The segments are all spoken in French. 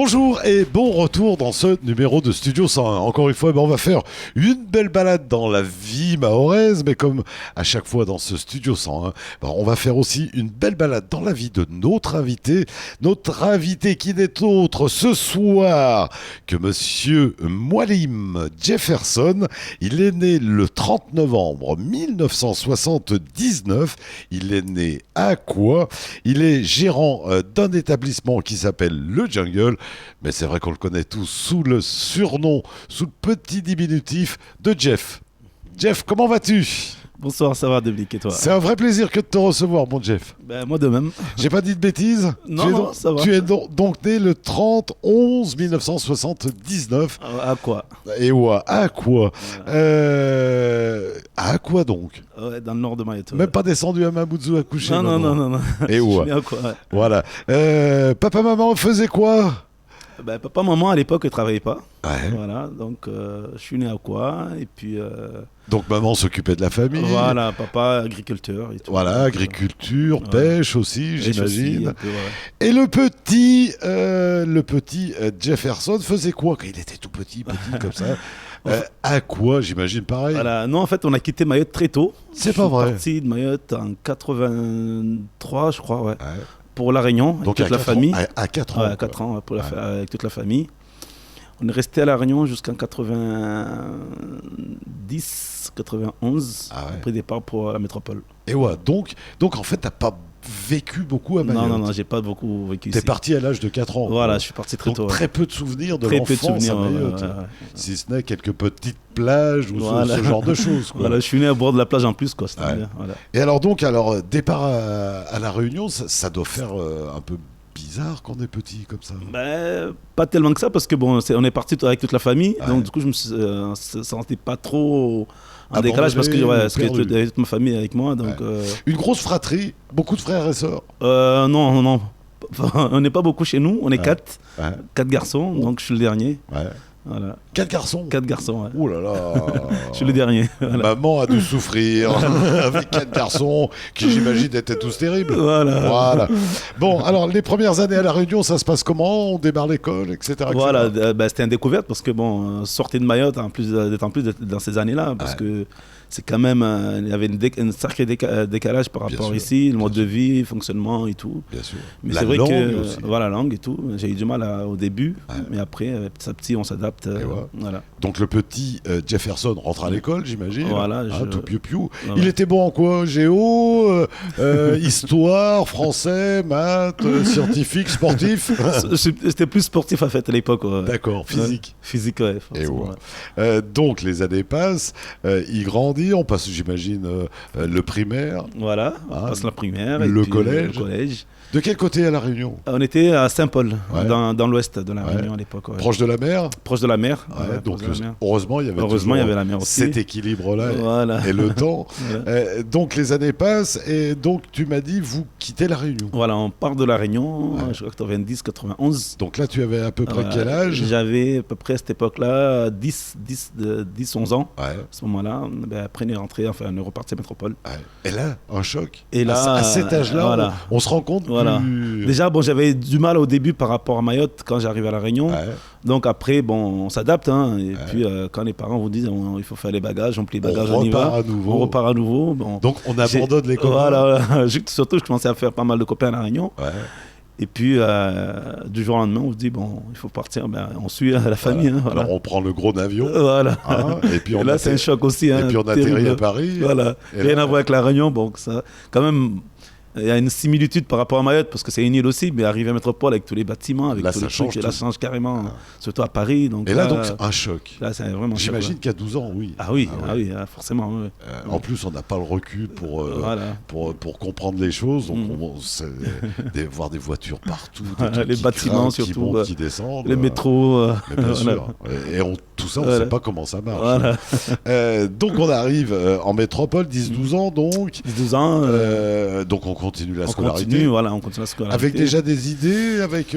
Bonjour et bon retour dans ce numéro de Studio 101. Encore une fois, on va faire une belle balade dans la vie mahoraise, mais comme à chaque fois dans ce Studio 101, on va faire aussi une belle balade dans la vie de notre invité. Notre invité qui n'est autre ce soir que Monsieur Moualim Jefferson. Il est né le 30 novembre 1979. Il est né à Aquois. Il est gérant d'un établissement qui s'appelle Le Jungle. Mais c'est vrai qu'on le connaît tous sous le surnom, sous le petit diminutif de Jeff. Jeff, comment vas-tu ? Bonsoir, ça va, Deblic, et toi ? C'est un vrai plaisir que de te recevoir, mon Jeff. Ben, moi de même. J'ai pas dit de bêtises ? Non, ça va. Tu es donc né le 30/11/1979. À quoi ? Et ouais, à quoi ? À quoi donc ? Ouais, dans le nord de Mayotte. Même pas descendu à Mamoudzou à coucher. Non. Et ouais. À quoi, ouais. Voilà. Papa, maman faisait quoi ? Ben, papa, maman à l'époque ne travaillaient pas. Ouais. Voilà, donc je suis né à quoi et puis. Donc maman s'occupait de la famille. Voilà, papa agriculteur et tout. Voilà, agriculture, pêche aussi, Pêche j'imagine. aussi, un peu, ouais. Et le petit Jefferson faisait quoi quand il était tout petit comme ça à quoi, j'imagine pareil. Voilà, non, en fait, on a quitté Mayotte très tôt. C'est pas vrai. Je suis parti de Mayotte en 83, je crois, ouais. Ouais. Pour La Réunion, Donc avec toute la famille. À 4 ans. Ouais, à 4 ans, ouais, avec toute la famille. On est resté à La Réunion jusqu'en 90, 91, Ah ouais. après départ pour la métropole. Et ouais, donc en fait, t'as pas vécu beaucoup à Mayotte. Non, j'ai pas beaucoup vécu T'es ici. parti à l'âge de 4 ans. Voilà, quoi. je suis parti très Donc tôt. très peu de souvenirs de Très peu de l'enfance souvenirs, à Mayotte. ouais. Si ce n'est quelques petites plages ou Voilà. ce genre de choses. Quoi. Voilà, je suis né à bord de la plage en plus, quoi. C'était Ouais. bien, voilà. Et alors départ à La Réunion, ça doit faire un peu bizarre quand on est petit comme ça. Ben, pas tellement que ça, parce que bon, on est parti avec toute la famille, Ouais. donc du coup, je me sentais pas trop en Abandonné décalage, parce que ou parce que perdu. toute ma famille avec moi, donc. Une grosse fratrie, beaucoup de frères et sœurs. Non. On n'est pas beaucoup chez nous, on est Ouais. 4 Ouais. garçons, donc je suis le dernier. Ouais. Voilà. 4 garçons. 4 garçons, ouais. Oh là là. Je suis le dernier. Voilà. Maman a dû souffrir avec 4 garçons qui, j'imagine, étaient tous terribles. Voilà. Bon, alors les premières années à La Réunion, ça se passe comment ? On démarre l'école, etc. Voilà, c'était une découverte parce que bon, sortir de Mayotte d'être dans ces années-là, parce que c'est quand même, il y avait un sacré décalage par Bien rapport sûr, ici, le mode bien de vie, fonctionnement et tout. Bien sûr. Mais La c'est vrai langue que aussi. voilà, la langue et tout, j'ai eu du mal au début, mais après, petit à petit, on s'adapte. Voilà. Donc le petit Jefferson rentre à l'école, j'imagine. Voilà, tout piou-piou. Voilà. Il était bon en quoi ? Géo, histoire, français, maths, scientifique, sportif. C'était plus sportif en fait à l'époque. Ouais. D'accord, physique. Physique, ouais. Et forcément, ouais. ouais. Donc les années passent, il grandit, on passe, j'imagine, le primaire. Voilà, on Ah, passe la primaire. le et puis, collège. Le collège. De quel côté à La Réunion ? On était à Saint-Paul, Ouais. dans l'ouest de la Ouais. Réunion à l'époque. Ouais. Mer ? Proche de la mer. Ouais, Donc proche de la mer. heureusement, il y avait Heureusement, toujours il y avait la mer aussi. cet équilibre-là Voilà. et le temps. Voilà. Donc les années passent et donc tu m'as dit, vous quittez La Réunion. Voilà, on part de la Réunion, Ouais. je crois 90, 91. Donc là, tu avais à peu près quel âge ? J'avais à peu près à cette époque-là 10, 11 ans. Ouais. À ce moment-là, après on est rentré, enfin on est reparti à Métropole. Ouais. Et là, un choc. Et là, à cet âge-là, voilà. on se rend compte Voilà. que... Déjà, bon, j'avais du mal au début par rapport à Mayotte quand j'arrive à La Réunion. Ouais. Donc après, bon, on s'adapte. Hein, et puis quand les parents vous disent il faut faire les bagages, on plie les bagages, on y va. On repart à nouveau. Bon, donc on abandonne les copains. Voilà. Surtout, je commençais à faire pas mal de copains à La Réunion. Ouais. Et puis, du jour au lendemain, on se dit, bon, il faut partir. Ben, on suit la famille. Voilà. Hein, voilà. Alors on prend le gros avion. Voilà. Hein, et puis Et là, c'est un choc aussi. Hein, et puis on atterrit terrible. à Paris. Voilà. Et Rien là- à voir avec La Réunion. Bon, ça, quand même, il y a une similitude par rapport à Mayotte, parce que c'est une île aussi, mais arriver à Métropole avec tous les bâtiments, avec Là, tous ça les trucs, change et là, tout. ça change carrément, surtout à Paris. Donc, Et là, donc, un choc. là, c'est vraiment un choc, J'imagine ouais. qu'à 12 ans, oui. Ah oui, forcément. Ouais. En plus, on n'a pas le recul Voilà. pour comprendre les choses. Donc, voir des voitures partout, des trucs Les qui bâtiments grimpent, qui surtout, montent, qui descendent. Les métros. Mais bien voilà. sûr. Et tout ça, on ne Voilà. sait pas comment ça marche. Voilà. Donc, on arrive en métropole, 10-12 ans, donc. 12 ans. Donc, on continue la on scolarité. continue, voilà, on continue la scolarité. Avec déjà des idées, avec...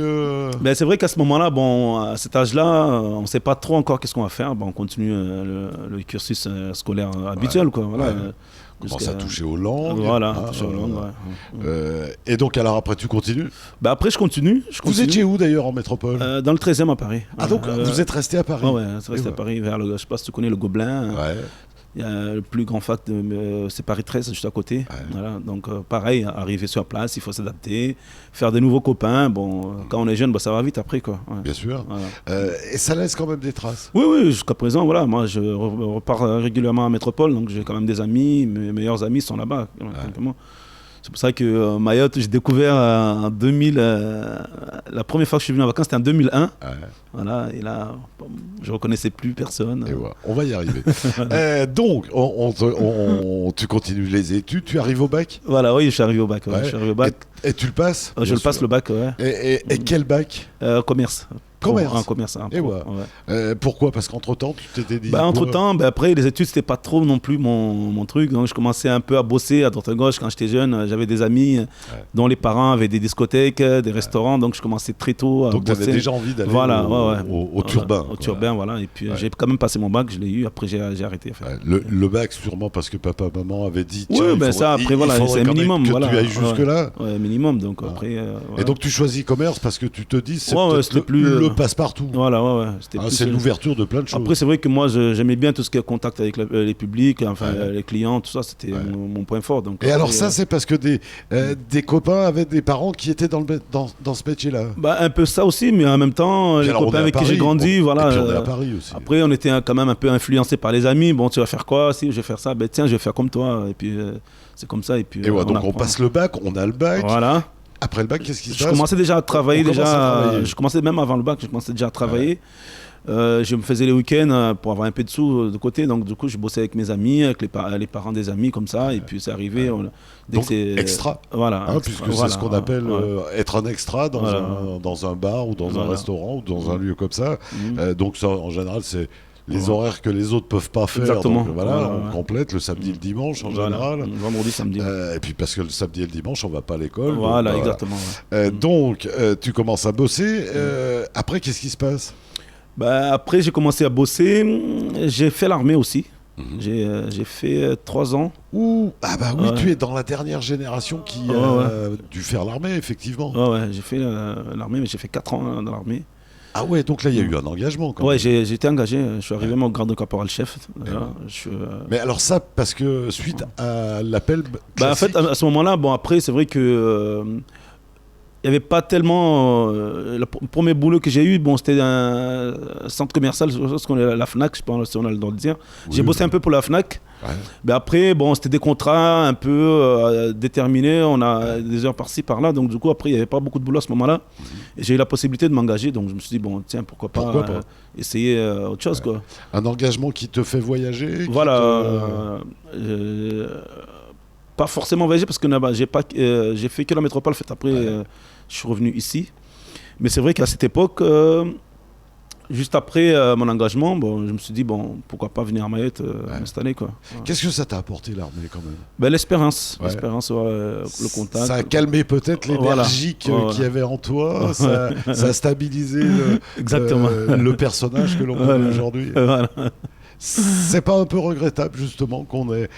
Ben, c'est vrai qu'à ce moment-là, bon, à cet âge-là, on ne sait pas trop encore qu'est-ce qu'on va faire. Bon, on continue le cursus scolaire habituel. Quoi, voilà. Commence à toucher aux langues. Voilà, toucher aux langues, ouais. Et donc, alors après, tu continues? Bah après, je continue. Vous étiez où d'ailleurs en métropole? Dans le 13e à Paris. Ah, donc vous êtes resté à Paris? Ouais, je suis resté à Paris, vers le, je sais pas si tu connais le Gobelin. Ouais. Il y a le plus grand fac, c'est Paris 13, juste à côté. Ouais. Voilà, donc pareil, arriver sur place, il faut s'adapter, faire des nouveaux copains. Bon, quand on est jeune, bah, ça va vite après, quoi. Ouais. Bien sûr. Voilà. Et ça laisse quand même des traces? Oui, oui, jusqu'à présent, voilà. Moi, je repars régulièrement à Métropole, donc j'ai quand même des amis. Mes meilleurs amis sont là-bas. Ouais. C'est pour ça que Mayotte, j'ai découvert en 2000. La première fois que je suis venu en vacances, c'était en 2001. Ouais. Voilà, et là, je ne reconnaissais plus personne. Et voilà, on va y arriver. Donc, tu continues les études, tu arrives au bac? Voilà, oui, je suis arrivé au bac. Ouais. Je suis arrivé au bac. Et tu le passes? Je le passe, le bac, ouais. Et quel bac? Commerce. Commerce. Un commerce. Et ouais. Pourquoi? Parce qu'entre-temps, tu t'étais dit... Entre-temps, après, les études, c'était pas trop non plus mon truc. Donc, je commençais un peu à bosser à droite à gauche. Quand j'étais jeune, j'avais des amis dont les parents avaient des discothèques, des restaurants. Donc, je commençais très tôt à bosser. Donc, tu avais déjà envie d'aller au turbin. Au turbin, voilà. Et puis, j'ai quand même passé mon bac, je l'ai eu. Après, j'ai arrêté. Le bac, sûrement parce que papa, maman avaient dit... Oui, ben ça, après, voilà, c'est un minimum. Que tu ailles jusque-là. Ouais, minimum. Donc, après... Et donc, tu choisis commerce parce que tu te dis, c'est peut-être le passe-partout. Voilà, c'est l'ouverture de plein de choses. Après, c'est vrai que moi, j'aimais bien tout ce qui est contact avec les publics, enfin les clients, tout ça, c'était mon point fort. Donc, et après, alors ça, c'est parce que des copains avaient des parents qui étaient dans ce métier-là? Un peu ça aussi, mais en même temps, les copains avec qui j'ai grandi, voilà. Et puis on est à Paris aussi. Après, on était quand même un peu influencés par les amis. Bon, tu vas faire quoi? Si je vais faire ça, ben tiens, je vais faire comme toi. Et puis, c'est comme ça. Et puis, donc on passe le bac, on a le bac. Voilà. Après le bac, qu'est-ce qui se passe? Je commençais déjà à travailler. Je commençais même avant le bac, je commençais déjà à travailler. Je me faisais les week-ends pour avoir un peu de sous de côté. Donc, du coup, je bossais avec mes amis, avec les parents des amis, comme ça. Et puis, c'est arrivé. Donc, extra. Voilà. Puisque c'est ce qu'on appelle être un extra dans un bar ou dans un restaurant ou dans un lieu comme ça. Donc, ça, en général, c'est les horaires que les autres peuvent pas faire. Exactement. Donc, on complète le samedi et le dimanche en général. Vendredi, samedi. Et puis parce que le samedi et le dimanche, on va pas à l'école. Voilà, donc, exactement. Donc, tu commences à bosser. Après, qu'est-ce qui se passe? Après, j'ai commencé à bosser. J'ai fait l'armée aussi. J'ai fait 3 ans. Ah bah oui, tu es dans la dernière génération qui a dû faire l'armée, effectivement. Ouais, j'ai fait l'armée, mais j'ai fait 4 ans dans l'armée. Ah ouais, donc là, il y a eu un engagement quand même. Ouais, j'ai été engagé. Je suis arrivé au grade de caporal-chef. Mais alors ça, parce que suite à l'appel en fait, à ce moment-là, après, c'est vrai que... il n'y avait pas tellement... le premier boulot que j'ai eu, c'était un centre commercial, ce qu'on est la FNAC, je pense si on a le droit de dire. J'ai bossé un peu pour la FNAC. Mais après, c'était des contrats un peu déterminés, on a des heures par-ci, par-là. Donc du coup, après, il n'y avait pas beaucoup de boulot à ce moment-là. Et j'ai eu la possibilité de m'engager, donc je me suis dit, tiens, pourquoi pas essayer autre chose, quoi. Un engagement qui te fait voyager? Voilà. Pas forcément voyager, parce que j'ai fait que la métropole, en fait, après, je suis revenu ici. Mais c'est vrai qu'à cette époque... juste après mon engagement, je me suis dit, pourquoi pas venir à Mayotte m'installer, quoi. Qu'est-ce que ça t'a apporté, l'armée, quand même? L'espérance, le contact. Ça a calmé peut-être l'énergie qu'il y avait en toi, ça a stabilisé le personnage que l'on connaît aujourd'hui. Voilà. C'est pas un peu regrettable, justement, qu'on ait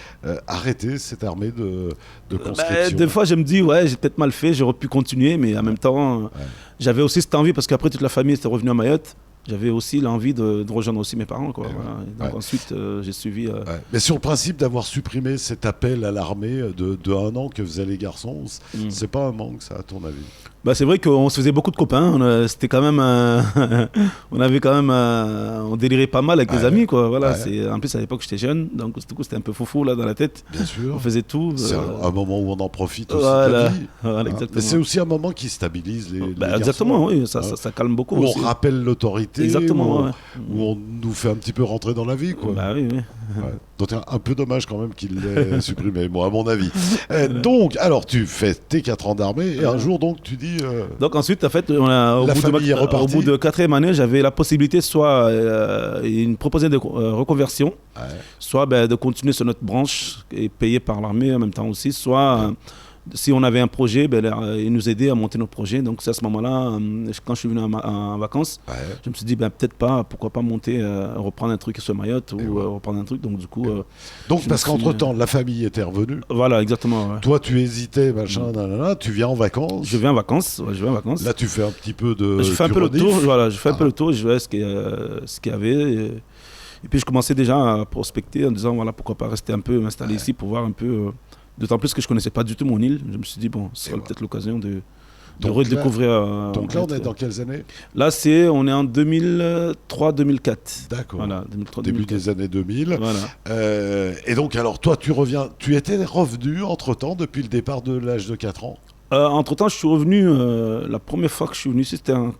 arrêté cette armée de conscription? Des fois, je me dis, j'ai peut-être mal fait, j'aurais pu continuer, mais en même temps, j'avais aussi cette envie, parce qu'après, toute la famille était revenue à Mayotte. J'avais aussi l'envie de rejoindre aussi mes parents, quoi. Donc ensuite, j'ai suivi... Mais sur le principe d'avoir supprimé cet appel à l'armée de 1 an que faisaient les garçons, c'est pas un manque, ça, à ton avis? C'est vrai qu'on se faisait beaucoup de copains. C'était quand même... on avait quand même... on délirait pas mal avec les amis, quoi. Voilà, en plus, à l'époque, j'étais jeune, donc du coup, c'était un peu foufou, là, dans la tête. Bien sûr. On faisait tout. C'est un moment où on en profite aussi de la vie. Voilà, exactement. Mais c'est aussi un moment qui stabilise les exactement, garçons. Oui, ça calme beaucoup où aussi. on rappelle l'autorité, exactement, où on nous fait un petit peu rentrer dans la vie, quoi. Oui. Donc un peu dommage quand même qu'il l'ait supprimé, moi, à mon avis. Donc, alors, tu fais tes 4 ans d'armée, et un jour, donc, tu dis... Donc ensuite, en fait, au bout de 4e année, j'avais la possibilité, soit ils me proposaient de reconversion, soit de continuer sur notre branche et payer par l'armée en même temps aussi, soit si on avait un projet, ben, ils nous aidaient à monter nos projets. Donc c'est à ce moment-là, quand je suis venu en vacances, je me suis dit, ben, peut-être pas, pourquoi pas monter, reprendre un truc sur Mayotte ou reprendre un truc. Donc du coup... donc parce qu'entre-temps, la famille était revenue. Voilà, exactement. Ouais. Toi, tu hésitais, machin, nanana, tu viens en vacances. Je viens en vacances, je viens en vacances. Là, tu fais un petit peu de... Je fais un peu le tour, voilà, je fais un peu le tour, je vois ce qu'il y avait. Et puis je commençais déjà à prospecter en disant, voilà, pourquoi pas rester un peu, m'installer ici pour voir un peu... D'autant plus que je connaissais pas du tout mon île. Je me suis dit, bon, ce serait peut-être l'occasion de redécouvrir. Donc là, on est dans quelles années? Là, on est en 2003-2004. D'accord. Voilà, 2003, début 2004. des années 2000. Voilà. Et donc, alors, toi, tu reviens. Tu étais revenu entre-temps depuis le départ de l'âge de 4 ans? Entre-temps, je suis revenu. La première fois que je suis venu ici, c'était en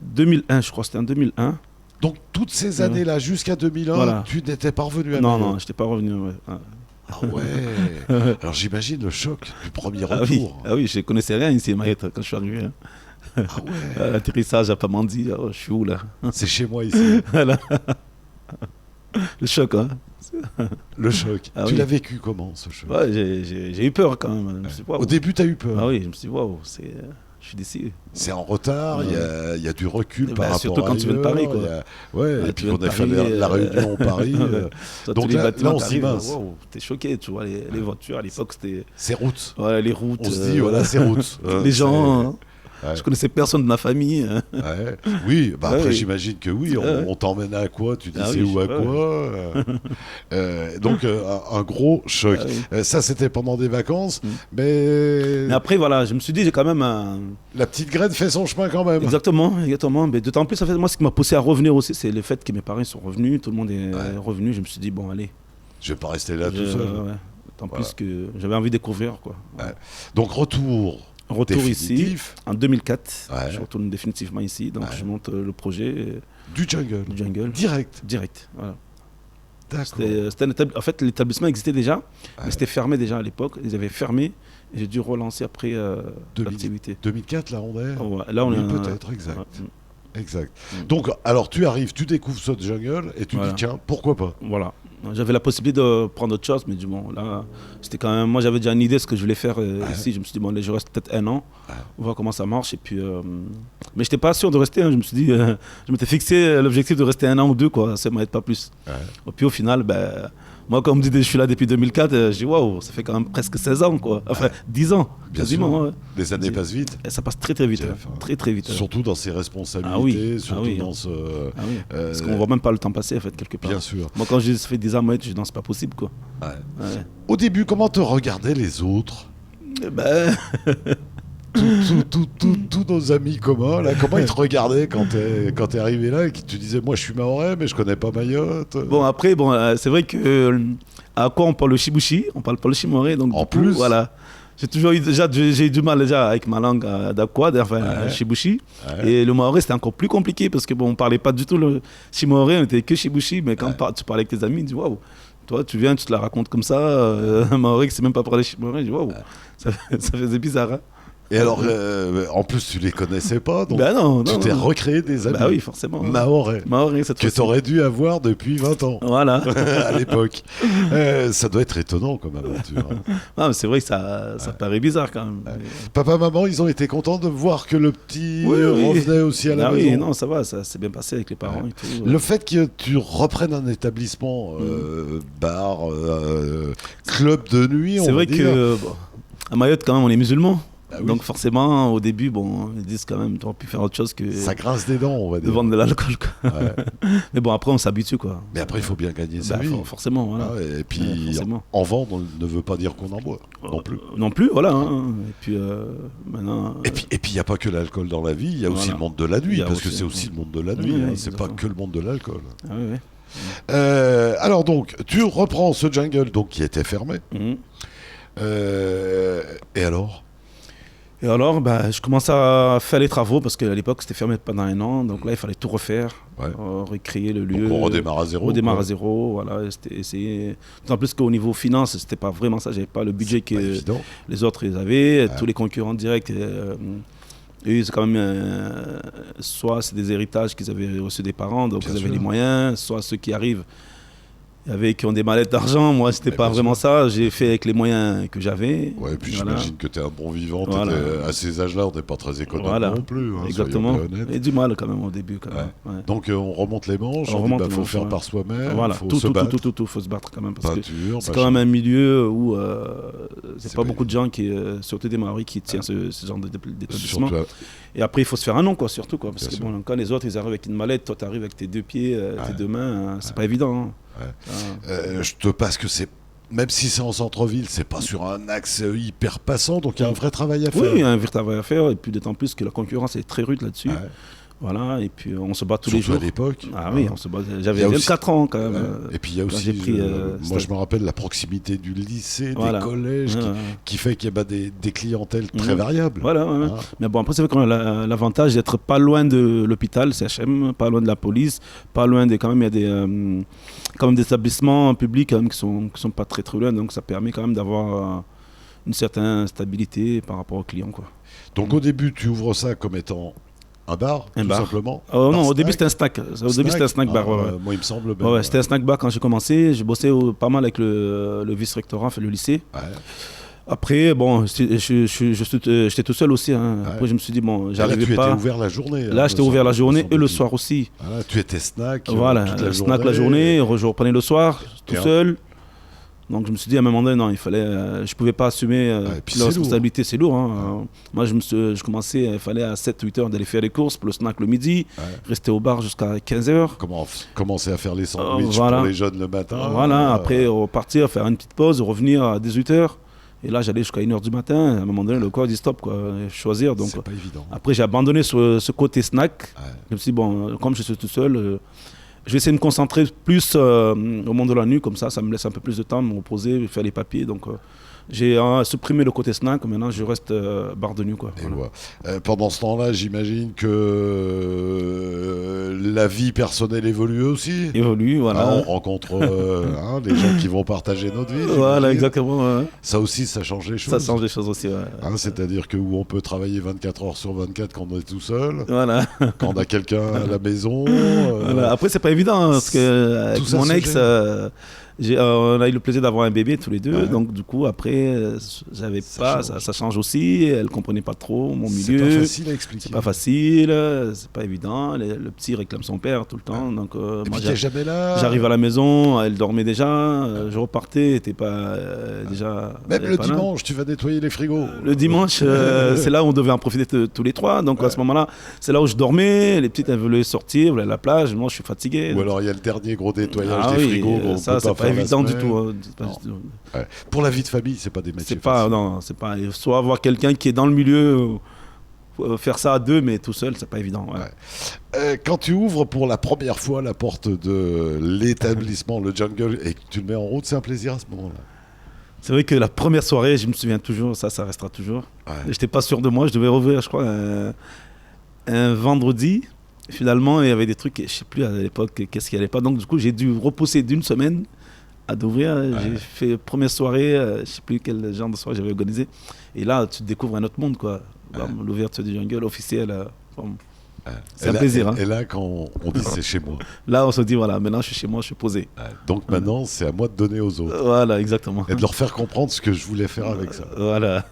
2001, je crois. C'était en 2001. Donc, toutes ces années-là, jusqu'à 2001, voilà. Tu n'étais pas revenu à Non, non, je n'étais pas revenu. Ouais. Ah ouais. Alors j'imagine le choc du premier retour. Ah oui, je ne connaissais rien ici, Mayotte, quand je suis arrivé. Hein. Ah ouais. L'atterrissage à Pamandi, je suis où là? C'est chez moi ici. Voilà. Le choc, hein. Le choc. Tu l'as vécu comment, ce choc? Ouais, j'ai eu peur quand même. Au début, tu as eu peur? Ah oui, je me suis dit, waouh, je suis d'ici. C'est en retard, il y a du recul par rapport surtout quand tu viens de Paris, quoi. Ouais, et puis on a fait la réunion en Paris. Donc là, on s'y mince. Wow, t'es choqué, tu vois, les voitures à l'époque, c'était... C'est route. Ouais, les routes. On se dit, voilà, c'est route. Les gens... Ouais. Je connaissais personne de ma famille. Ouais. Oui, bah après j'imagine que oui, on t'emmène à quoi? Tu dis c'est où à quoi? Donc un gros choc. Ça c'était pendant des vacances, mais après voilà, je me suis dit j'ai quand même la petite graine fait son chemin quand même. Exactement. Mais d'autant plus en fait moi ce qui m'a poussé à revenir aussi, c'est le fait que mes parents sont revenus, tout le monde est revenu. Je me suis dit bon allez. Je vais pas rester là tout seul. D'autant plus que j'avais envie de découvrir quoi. Donc retour définitif. Ici, en 2004, je retourne définitivement ici, donc je monte le projet. Du jungle. Direct, voilà. D'accord. En fait, l'établissement existait déjà, mais c'était fermé déjà à l'époque. Ils avaient fermé, et j'ai dû relancer après l'activité. 2004, là on est là, on est peut-être, exact. Donc, alors tu arrives, tu découvres ce jungle, et tu dis tiens, pourquoi pas? Voilà. J'avais la possibilité de prendre autre chose, mais du bon, là, c'était quand même. Moi, j'avais déjà une idée de ce que je voulais faire ici. Je me suis dit, bon, là, je reste peut-être 1 an, on va voir comment ça marche. Et puis, mais je n'étais pas sûr de rester. Je me suis dit, je m'étais fixé l'objectif de rester 1 an ou 2, quoi. Ça ne m'aide pas plus. Et puis, au final, moi, comme je suis là depuis 2004, je dis, waouh, ça fait quand même presque 16 ans, quoi. Enfin, 10 ans, quasiment. Les années passent vite. Et ça passe très, très vite. Très vite. Surtout dans ses responsabilités, surtout dans ce. Parce qu'on ne voit même pas le temps passer, en fait, quelque part. Bien sûr. Moi, quand je fais 10 ans, moi, je dis, non, c'est pas possible, quoi. Au début, comment te regardaient les autres? Tous nos amis communs, là, comment ils te regardaient quand t'es arrivé là et que tu disais moi je suis mahorais mais je connais pas Mayotte? Bon après c'est vrai que à quoi on parle le Shibushi, on parle pas le Shimoré, donc en plus voilà. J'ai eu du mal déjà avec ma langue d'Akwa, Shibushi. Et le maoré c'était encore plus compliqué parce que on parlait pas du tout le Shimoré, on était que Shibushi, mais quand tu parlais avec tes amis, tu dis waouh. Toi, tu viens, tu te la racontes comme ça, un maoré qui sait même pas parler Shimoré, je dis waouh, ça faisait bizarre. Hein. Et alors, en plus, tu les connaissais pas, donc tu t'es recréé des amis. Bah oui, forcément. Mahorais, que tu aurais dû avoir depuis 20 ans. Voilà. À l'époque. Ça doit être étonnant comme aventure. Mais c'est vrai que ça paraît bizarre quand même. Papa, maman, ils ont été contents de voir que le petit revenait aussi à la maison. Oui, non, ça va, ça s'est bien passé avec les parents et tout. Le fait que tu reprennes un établissement, bar, club de nuit, c'est vrai que à Mayotte, quand même, on est musulmans. Ah oui. Donc forcément, au début, ils disent quand même, tu aurais pu faire autre chose que... Ça grince des dents, on va dire. De vendre de l'alcool, quoi. Mais bon, après, on s'habitue, quoi. Mais après, il faut bien gagner sa vie. Forcément, voilà. Et puis, en vendre ne veut pas dire qu'on en boit, non plus. Non plus, voilà. Hein. Et puis, maintenant... Et puis, il n'y a pas que l'alcool dans la vie, il y a aussi le monde de la nuit, parce que c'est aussi le monde de la nuit, c'est pas que le monde de l'alcool. Ah oui. Alors donc, tu reprends ce jungle donc, qui était fermé. Et alors ? Et alors, je commence à faire les travaux parce qu'à l'époque, c'était fermé pendant 1 an. Donc là, il fallait tout refaire, recréer le lieu. Donc on redémarre à zéro. À zéro, voilà. C'était essayer. D'autant plus qu'au niveau finance, c'était pas vraiment ça. J'avais pas le budget que les autres ils avaient. Tous les concurrents directs, eux, c'est quand même... soit c'est des héritages qu'ils avaient reçus des parents, donc ils avaient les moyens. Soit ceux qui arrivent, Il y avait qui ont des mallettes d'argent, moi c'était pas vraiment ça, j'ai fait avec les moyens que j'avais. Ouais, et puis Voilà. j'imagine que tu es un bon vivant, Voilà. à ces âges-là, on n'est pas très économe Voilà. non plus. Hein, Exactement. soyons bien honnêtes. Et du mal quand même au début. Quand même. Ouais. Donc on remonte les manches, On on dit remonte bah, les faut manches, faire ouais. par soi-même, Voilà, faut tout, se battre. faut se battre quand même, parce que Peinture, c'est machin. quand même un milieu où c'est pas pas beaucoup de gens qui, surtout des Maoris, qui tiennent ce genre d'établissement. Surtout, Et après, il faut se faire un nom, quoi, surtout, quoi, parce Bien que sûr. bon, quand les autres, ils arrivent avec une mallette, toi, tu arrives avec tes deux pieds, tes deux mains, c'est pas évident. Hein. je te passe que c'est, même si c'est en centre-ville, c'est pas sur un axe hyper passant, donc il y a un vrai travail à faire. Oui, il y a un vrai travail à faire, et puis d'autant plus que la concurrence est très rude là-dessus. Ouais. Voilà, et puis on se bat tous les Surtout jours. à l'époque. Ah oui, on se bat. J'avais Il y a 24 ans quand même. Et puis il y a quand aussi, j'ai pris, moi je me rappelle la proximité du lycée, Voilà. des collèges, qui fait qu'il y a des clientèles très variables. Voilà, ouais. Ah. Mais bon, après, c'est vrai qu'on a l'avantage d'être pas loin de l'hôpital, CHM, pas loin de la police, pas loin des. Quand même, il y a des, quand même des établissements publics quand même, qui sont pas très très loin, donc ça permet quand même d'avoir une certaine stabilité par rapport aux clients, quoi. Donc au début, tu ouvres ça comme étant un bar, Un tout bar. simplement. Non, Bar au début snack. c'était un snack. Au début c'était un snack bar. Ah, Ouais, ouais. moi, il me semble. Ouais, ouais, c'était un snack bar quand j'ai commencé. J'ai bossé pas mal avec le vice-rectorat, enfin le lycée. Ouais. Après, bon, j'étais tout seul aussi. Hein. Ouais. Après, je me suis dit, bon, Et là, j'arrivais tu pas. étais ouvert la journée. Là, j'étais ouvert la journée et le soir aussi. Voilà, tu étais snack. Voilà, toute la snack la journée, je reprenais le soir, tout Et seul. Donc je me suis dit à un moment donné, non, il fallait, je pouvais pas assumer et puis la c'est lourd. responsabilité, c'est lourd. Hein. Moi, je commençais, il fallait à 7-8 heures d'aller faire les courses pour le snack le midi, rester au bar jusqu'à 15 heures. Commencer à faire les sandwichs Voilà. pour les jeunes le matin. Voilà, après repartir, faire une petite pause, revenir à 18 heures. Et là, j'allais jusqu'à 1 heure du matin. À un moment donné, le corps dit stop, quoi, choisir. Donc, c'est pas évident. après, j'ai abandonné ce côté snack. Ouais. Je me suis dit, bon, comme je suis tout seul, je vais essayer de me concentrer plus au monde de la nuit. Comme ça me laisse un peu plus de temps de me reposer, faire les papiers. Donc, j'ai supprimé le côté snack. Maintenant, je reste bar de nuit, quoi. Et Voilà. voilà. Pendant ce temps-là, j'imagine que la vie personnelle évolue aussi. Évolue, voilà. On rencontre les gens qui vont partager notre vie. Voilà, j'imagine. exactement. Ouais. Ça aussi, ça change les choses. Ça change les choses aussi. Ouais. C'est-à-dire que où on peut travailler 24 heures sur 24 quand on est tout seul, Voilà. quand on a quelqu'un à la maison. Voilà. Après, c'est pas évident hein, parce que avec ça mon se ex, gère. on a eu le plaisir d'avoir un bébé tous les deux. Ouais. Donc, du coup, après, j'avais Ça pas, change. ça change aussi. Elle comprenait pas trop mon C'est milieu. pas facile à expliquer. C'est pas facile, c'est pas évident. Le petit réclame son père tout le temps. Donc, Et moi, puis t'es jamais là. j'arrive à la maison, elle dormait déjà. Je repartais, elle était pas déjà. Même elle le est pas là. dimanche, tu vas nettoyer les frigos. Le dimanche, c'est là où on devait en profiter tous les trois. Donc à ce moment-là, c'est là où je dormais. Les petites, elles voulaient sortir, voulaient aller à la plage. Moi, je suis fatigué. Ou alors il y a le dernier gros nettoyage Ah des oui, frigos. qu'on ça, peut c'est pas faire la évident du semaine. tout. Hein. C'est pas Non. du tout. Ouais. Pour la vie de famille, c'est pas des métiers C'est pas, faciles. non, c'est pas. Il faut avoir quelqu'un qui est dans le milieu. Faire ça à deux, mais tout seul, c'est pas évident. Ouais. Quand tu ouvres pour la première fois la porte de l'établissement, le Jungle, et que tu le mets en route, c'est un plaisir à ce moment-là. C'est vrai que la première soirée, je me souviens toujours, ça restera toujours. Ouais. J'étais pas sûr de moi, je devais rouvrir, je crois, un vendredi. Finalement, il y avait des trucs, je sais plus à l'époque, qu'est-ce qu'il n'y allait pas. Donc, du coup, j'ai dû repousser d'une semaine à d'ouvrir. J'ai fait première soirée, je sais plus quel genre de soirée j'avais organisé. Et là, tu découvres un autre monde, quoi. L'ouverture du Jungle officielle. C'est Et un là- plaisir. Hein. Et là, quand on dit c'est chez moi. Là, on se dit, voilà, maintenant je suis chez moi, je suis posé. Donc maintenant, c'est à moi de donner aux autres. Voilà, exactement. Et de leur faire comprendre ce que je voulais faire avec ça. Voilà.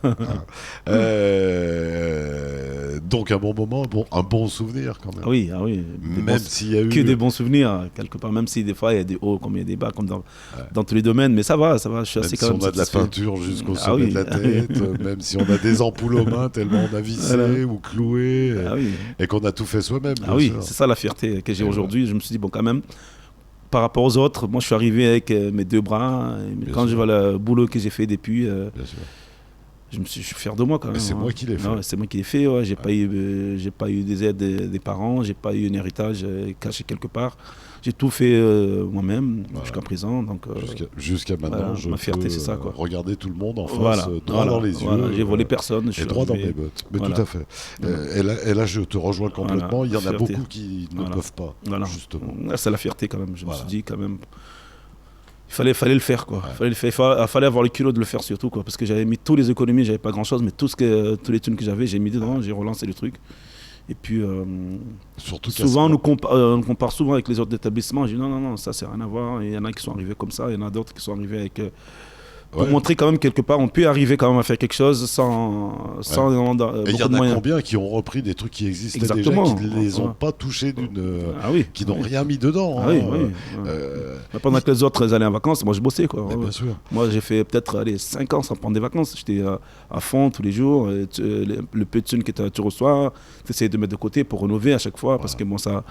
Donc un bon moment, un bon souvenir quand même. Ah oui, ah oui. Des Même bons- s'il y a eu... que des bons souvenirs, quelque part, même si des fois il y a des hauts comme il y a des bas, comme dans tous les domaines, mais ça va, je suis Même assez si quand même on a de la satisfait. peinture jusqu'au Ah sommet oui. de la tête, même si on a des ampoules aux mains tellement on a vissé Voilà. ou cloué, Ah oui, et qu'on a tout fait soi-même. ah bien oui, sûr. c'est ça la fierté que j'ai Et aujourd'hui. Je me suis dit, bon, quand même, par rapport aux autres, moi je suis arrivé avec mes deux bras, et Bien quand sûr. je vois le boulot que j'ai fait depuis, Bien sûr. je suis fier de moi quand même. c'est moi qui l'ai fait. Ouais, c'est moi qui l'ai fait, ouais. J'ai pas eu des aides des parents, j'ai pas eu un héritage caché quelque part. J'ai tout fait moi-même jusqu'à présent. Donc, Jusqu'à maintenant, voilà, je ma fierté, peux c'est ça, quoi. regarder tout le monde en face, voilà, droit voilà, dans les voilà. yeux. J'ai volé personne. Je Et suis droit dans arrivé- mes bottes. Mais Voilà. tout à fait. Et là, je te rejoins complètement. Voilà, Il y en a fierté. beaucoup qui ne Voilà. peuvent pas, Voilà. justement. Ouais, c'est la fierté quand même. Je Voilà. me suis dit quand même. Il fallait le faire, quoi. Il fallait avoir le culot de le faire surtout, quoi. Parce que j'avais mis tous les économies, j'avais pas grand chose, mais tous les thunes que j'avais, j'ai mis dedans, j'ai relancé le truc. Et puis, Surtout qu'à souvent, ce- on nous compare souvent avec les autres établissements. Je dis non, non, non, ça, c'est rien à voir. Il y en a qui sont arrivés comme ça, il y en a d'autres qui sont arrivés avec. Pour Ouais. montrer quand même quelque part, on peut arriver quand même à faire quelque chose sans Et il y beaucoup en de a moyens. combien qui ont repris des trucs qui existaient Exactement. déjà, qui ne les ont Voilà. pas touchés Ah oui. qui n'ont oui. rien mis dedans. Ah hein. oui, oui. Mais pendant que les autres allaient en vacances, moi je bossais quoi. Mais bien sûr. Moi j'ai fait peut-être 5 ans sans prendre des vacances. J'étais à fond tous les jours. Et le peu de thunes que tu reçois, tu essaies de mettre de côté pour rénover à chaque fois parce que bon, ça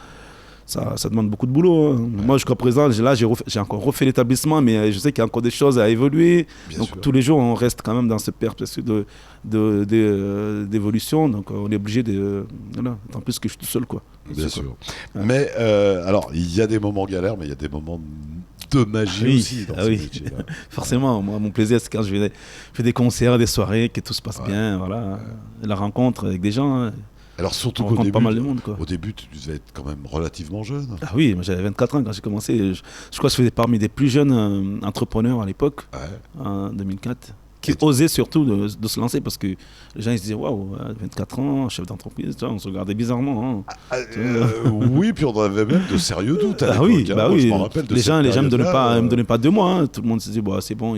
demande beaucoup de boulot. Hein. Moi jusqu'à présent, j'ai encore refait l'établissement, mais je sais qu'il y a encore des choses à évoluer. Bien Donc sûr. tous les jours, on reste quand même dans cette perspective d'évolution. Donc on est obligé de. Voilà. En plus que je suis tout seul quoi. Bien C'est quoi. sûr. Ouais. Mais alors, il y a des moments galères, mais il y a des moments de magie Oui, aussi dans ah ce oui. métier-là. Forcément, moi, mon plaisir, c'est quand je fais des concerts, des soirées, que tout se passe Ouais. bien, voilà. La rencontre avec des gens, hein. Alors surtout On qu'au rencontre début, pas mal de monde, quoi. au début, tu devais être quand même relativement jeune. Ah oui, moi, j'avais 24 ans quand j'ai commencé. Je crois que je faisais parmi des plus jeunes entrepreneurs à l'époque, Ouais. en 2004, qui Et tu- osaient surtout de se lancer parce que les gens ils se disaient waouh, 24 ans, chef d'entreprise, tu vois, on se regardait bizarrement. Hein. Oui, puis on avait même de sérieux doutes à Ah l'époque, oui, hein. bah Moi, oui. je me rappelle de Les cette gens me donnaient période-là, me donnaient pas 2 mois. Hein. Tout le monde se disait bah, c'est bon,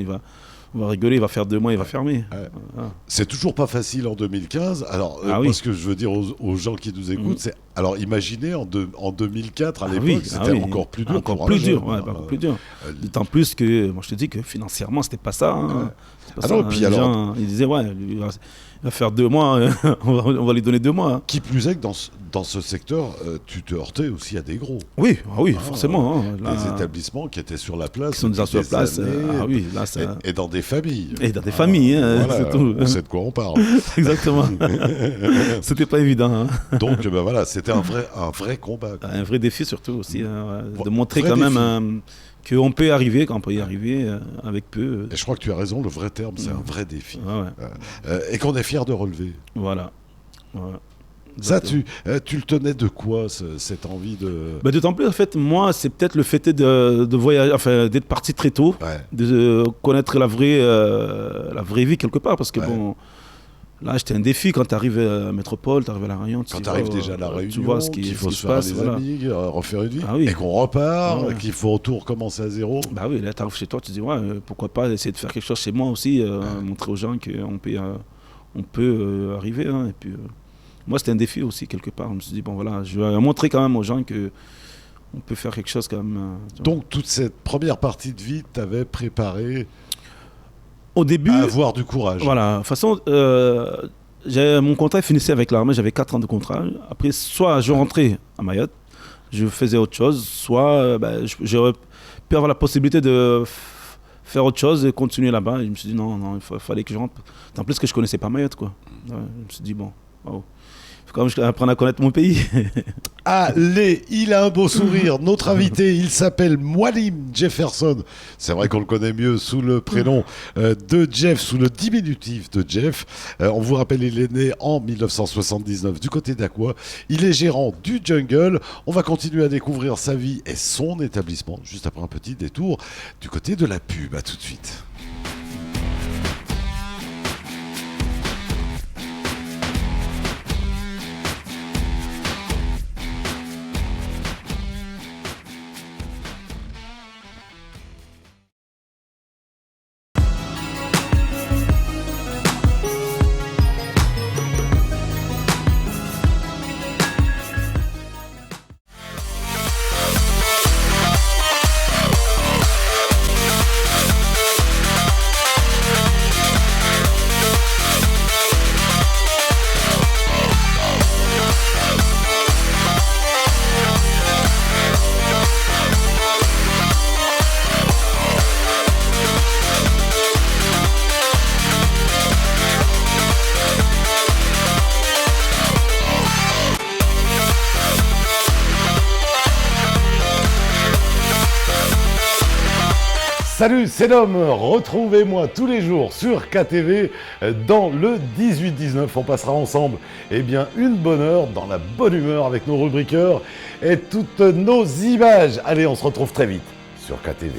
on va rigoler, il va faire 2 mois, il va fermer. Ouais. Voilà. C'est toujours pas facile en 2015. Alors, Ah moi, oui. ce que je veux dire aux gens qui nous écoutent, c'est. Alors, imaginez en 2004, à Ah l'époque, oui, c'était oui. encore plus dur. Encore pour un plus dur, jeune, ouais, hein. encore plus dur. Euh, D'autant plus que, moi je te dis que financièrement, c'était pas ça. Hein. Ouais. C'est pas Ah ça, non, hein. puis Les alors- gens, ils disaient, ouais, lui, il va faire 2 mois, on va lui donner 2 mois. Hein. Qui plus est que dans ce secteur, tu te heurtais aussi à des gros. Oui, forcément. Hein. Là, Des établissements qui étaient sur la place. qui sont déjà sur depuis place. des années, Ah oui, là, ça. et dans des familles. Et dans des familles, hein, voilà, c'est tout. on sait de quoi on parle. Exactement. C'était pas évident. Hein. Donc, ben voilà, c'était un vrai combat. quoi. Un vrai défi surtout aussi, hein, Vrai de montrer défi. quand même qu'on peut y arriver, qu'on peut y arriver avec peu. Et je crois que tu as raison, le vrai terme, c'est un vrai défi. Ouais, ouais. Et qu'on est fier de relever. Voilà. Voilà. Ça, Exactement. tu le tenais de quoi, cette envie de. Bah, d'autant plus, en fait, moi, c'est peut-être le fait de voyager, enfin, d'être parti très tôt, Ouais. de connaître la vraie vie quelque part, parce que Ouais. bon, là, j'étais un défi quand tu arrives à Métropole, tu arrives à La Réunion. Quand tu arrives déjà à La Réunion, tu vois ce qu'il qui faut ce qui se se faire passe. des Voilà. amis, refaire une vie, Ah oui. et qu'on repart, Ouais. qu'il faut tout recommencer à zéro. Bah oui, là, tu arrives chez toi, tu te dis, ouais, pourquoi pas essayer de faire quelque chose chez moi aussi, montrer aux gens on peut arriver. Hein, et puis, moi, c'était un défi aussi, quelque part. Je me suis dit, bon, voilà, je vais montrer quand même aux gens que on peut faire quelque chose quand même. Tu vois. Donc, toute cette première partie de vie t'avait préparé Au début, à avoir du courage. voilà, de toute façon, mon contrat finissait avec l'armée, j'avais 4 ans de contrat. Après, soit je rentrais à Mayotte, je faisais autre chose, soit j'aurais pu avoir la possibilité de faire autre chose et continuer là-bas. Et je me suis dit non, il fallait que je rentre. En plus que je connaissais pas Mayotte, quoi. Ouais, je me suis dit bon, wow. Faut quand même que j'apprenne à connaître mon pays. Allez, il a un beau sourire. Notre invité, il s'appelle Mwalim Jefferson. C'est vrai qu'on le connaît mieux sous le prénom de Jeff, sous le diminutif de Jeff. On vous rappelle, il est né en 1979 du côté d'Aqua. Il est gérant du Jungle. On va continuer à découvrir sa vie et son établissement juste après un petit détour du côté de la pub. À tout de suite. Salut, c'est Dom. Retrouvez-moi tous les jours sur KTV dans le 18-19. On passera ensemble une bonne heure dans la bonne humeur avec nos rubriqueurs et toutes nos images. Allez, on se retrouve très vite sur KTV.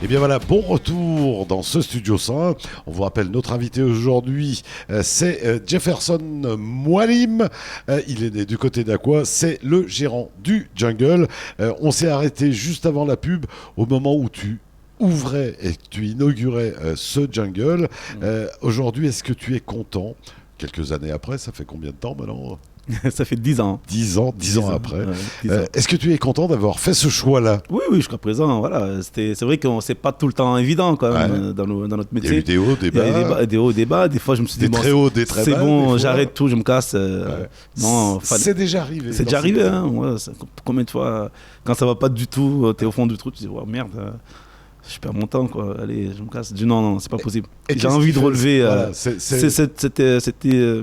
Et bien voilà, bon retour dans ce Studio 101. On vous rappelle, notre invité aujourd'hui, c'est Jefferson Moualim. Il est né du côté d'Aqua, c'est le gérant du Jungle. On s'est arrêté juste avant la pub, au moment où tu ouvrais et que tu inaugurais ce Jungle. Aujourd'hui, est-ce que tu es content? Quelques années après, ça fait combien de temps maintenant? Ça fait 10 ans. 10 ans après. Ouais, 10 ans. Est-ce que tu es content d'avoir fait ce choix-là? Oui, jusqu'à présent, voilà. C'est vrai que c'est pas tout le temps évident quand même dans notre Il y a métier. eu des hauts, des Il y a bas. des hauts, des bas. Des fois, je me suis dit, Des très hauts, des très bas. c'est bon, j'arrête tout, je me casse. Non, c'est déjà arrivé. C'est déjà arrivé. Hein, ouais, combien de fois, quand ça va pas du tout, t'es au fond du trou, tu dis, oh, merde. Je perds mon temps, quoi. Allez, je me casse. Je dis non, c'est pas possible. J'ai envie de relever. Voilà, c'était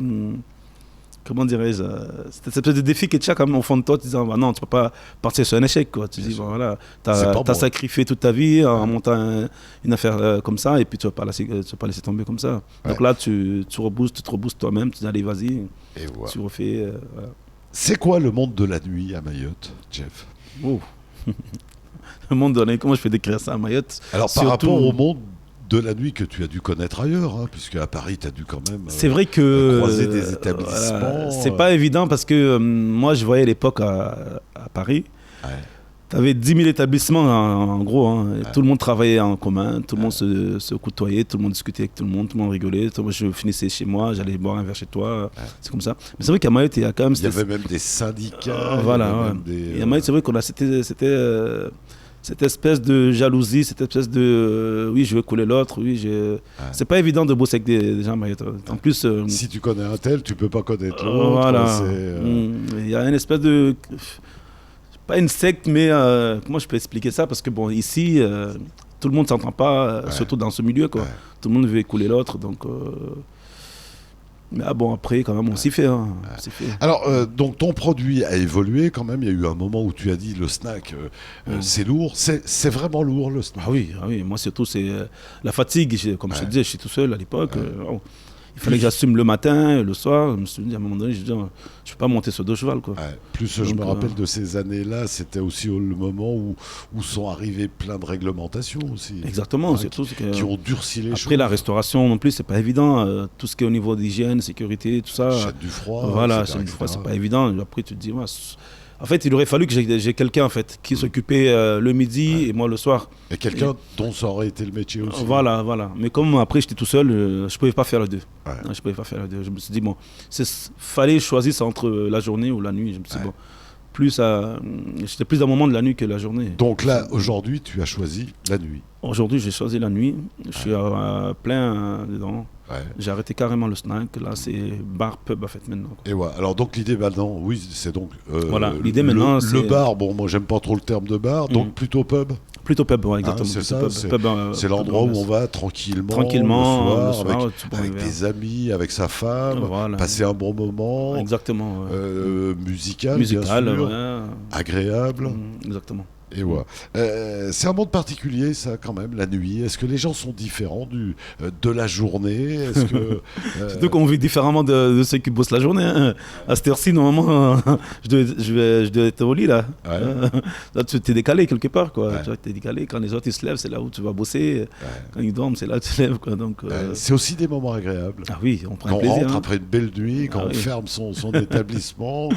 comment dirais-je, c'était cette espèce de défi que tu as quand même au fond de toi, tu disant, bah non, tu peux pas partir sur un échec, quoi. Tu dis, bah, voilà, t'as sacrifié toute ta vie en montant une affaire comme ça, et puis tu vas pas laisser tomber comme ça. Ouais. Donc là, tu te reboostes toi-même, tu dis, allez, vas-y, voilà. Tu refais. Voilà. C'est quoi le monde de la nuit à Mayotte, Jeff? Le monde de la nuit, comment je peux décrire ça à Mayotte? Alors, par rapport au monde de la nuit que tu as dû connaître ailleurs, hein, puisque à Paris, tu as dû quand même c'est vrai que, croiser des établissements. C'est pas évident parce que moi, je voyais à l'époque à Paris, tu avais 10 000 établissements en gros. Hein, tout le monde travaillait en commun, tout le monde se côtoyait, tout le monde discutait avec tout le monde rigolait. Moi, je finissais chez moi, j'allais boire un verre chez toi, c'est comme ça. Mais c'est vrai qu'à Mayotte, il y a quand même... Il y avait même des syndicats. Voilà, et à Mayotte, c'est vrai qu'on a... C'était cette espèce de jalousie, cette espèce de oui, je veux couler l'autre, oui, c'est pas évident de bosser avec des gens Mayotte. En plus, si tu connais un tel, tu peux pas connaître l'autre. Voilà. Il y a une espèce de, pas une secte, mais comment je peux expliquer ça? Parce que bon, ici, tout le monde s'entend pas, surtout dans ce milieu, quoi. Tout le monde veut couler l'autre, donc. Mais bon, après, quand même, on s'y fait. Hein. Alors, donc, ton produit a évolué quand même. Il y a eu un moment où tu as dit le snack, c'est lourd. C'est vraiment lourd, le snack. Ah oui. Moi, surtout, c'est la fatigue. Comme je te disais, je suis tout seul à l'époque. Il fallait que j'assume le matin, le soir. Je me suis dit, à un moment donné, je ne peux pas monter sur deux chevals. Quoi. Plus, donc, je me rappelle de ces années-là, c'était aussi le moment où sont arrivées plein de réglementations aussi. Exactement. Qui ont durci les choses. Après, la restauration non plus, c'est pas évident. Tout ce qui est au niveau d'hygiène, sécurité, tout ça. Chaîne du froid. Voilà, chaîne du froid, c'est pas évident. Après, tu te dis, en fait, il aurait fallu que j'ai quelqu'un en fait, qui s'occupait le midi et moi le soir. Et quelqu'un dont ça aurait été le métier aussi. Voilà. Mais comme après j'étais tout seul, je pouvais pas faire les deux. Non, je pouvais pas faire les deux. Je me suis dit, bon, fallait choisir ça entre la journée ou la nuit. Je me suis dit, bon, j'étais plus dans le moment de la nuit que la journée. Donc là, aujourd'hui, tu as choisi la nuit. Aujourd'hui, j'ai choisi la nuit. Je suis plein dedans. J'ai arrêté carrément le snack. Là, c'est bar, pub, en fait, maintenant. Quoi. Et ouais. Alors, donc, l'idée maintenant, oui, c'est donc. Voilà, l'idée maintenant, le bar, bon, moi, j'aime pas trop le terme de bar, donc plutôt pub. Plutôt pub, ouais, exactement. C'est ça, c'est l'endroit où on va tranquillement le soir avec des amis, avec sa femme, passer un bon moment. Exactement. Musical, bien sûr. Agréable. Exactement. Et c'est un monde particulier, ça, quand même, la nuit. Est-ce que les gens sont différents de la journée? Est-ce que surtout qu'on vit différemment de ceux qui bossent la journée. Hein. À cette heure-ci, normalement, je dois être au lit, là. Là, tu t'es décalé quelque part, quoi. Tu t'es décalé. Quand les autres ils se lèvent, c'est là où tu vas bosser. Quand ils dorment, c'est là où tu te lèves, quoi. Donc, c'est aussi des moments agréables. Ah oui, on prend quand plaisir. On rentre après une belle nuit, quand on ferme son établissement,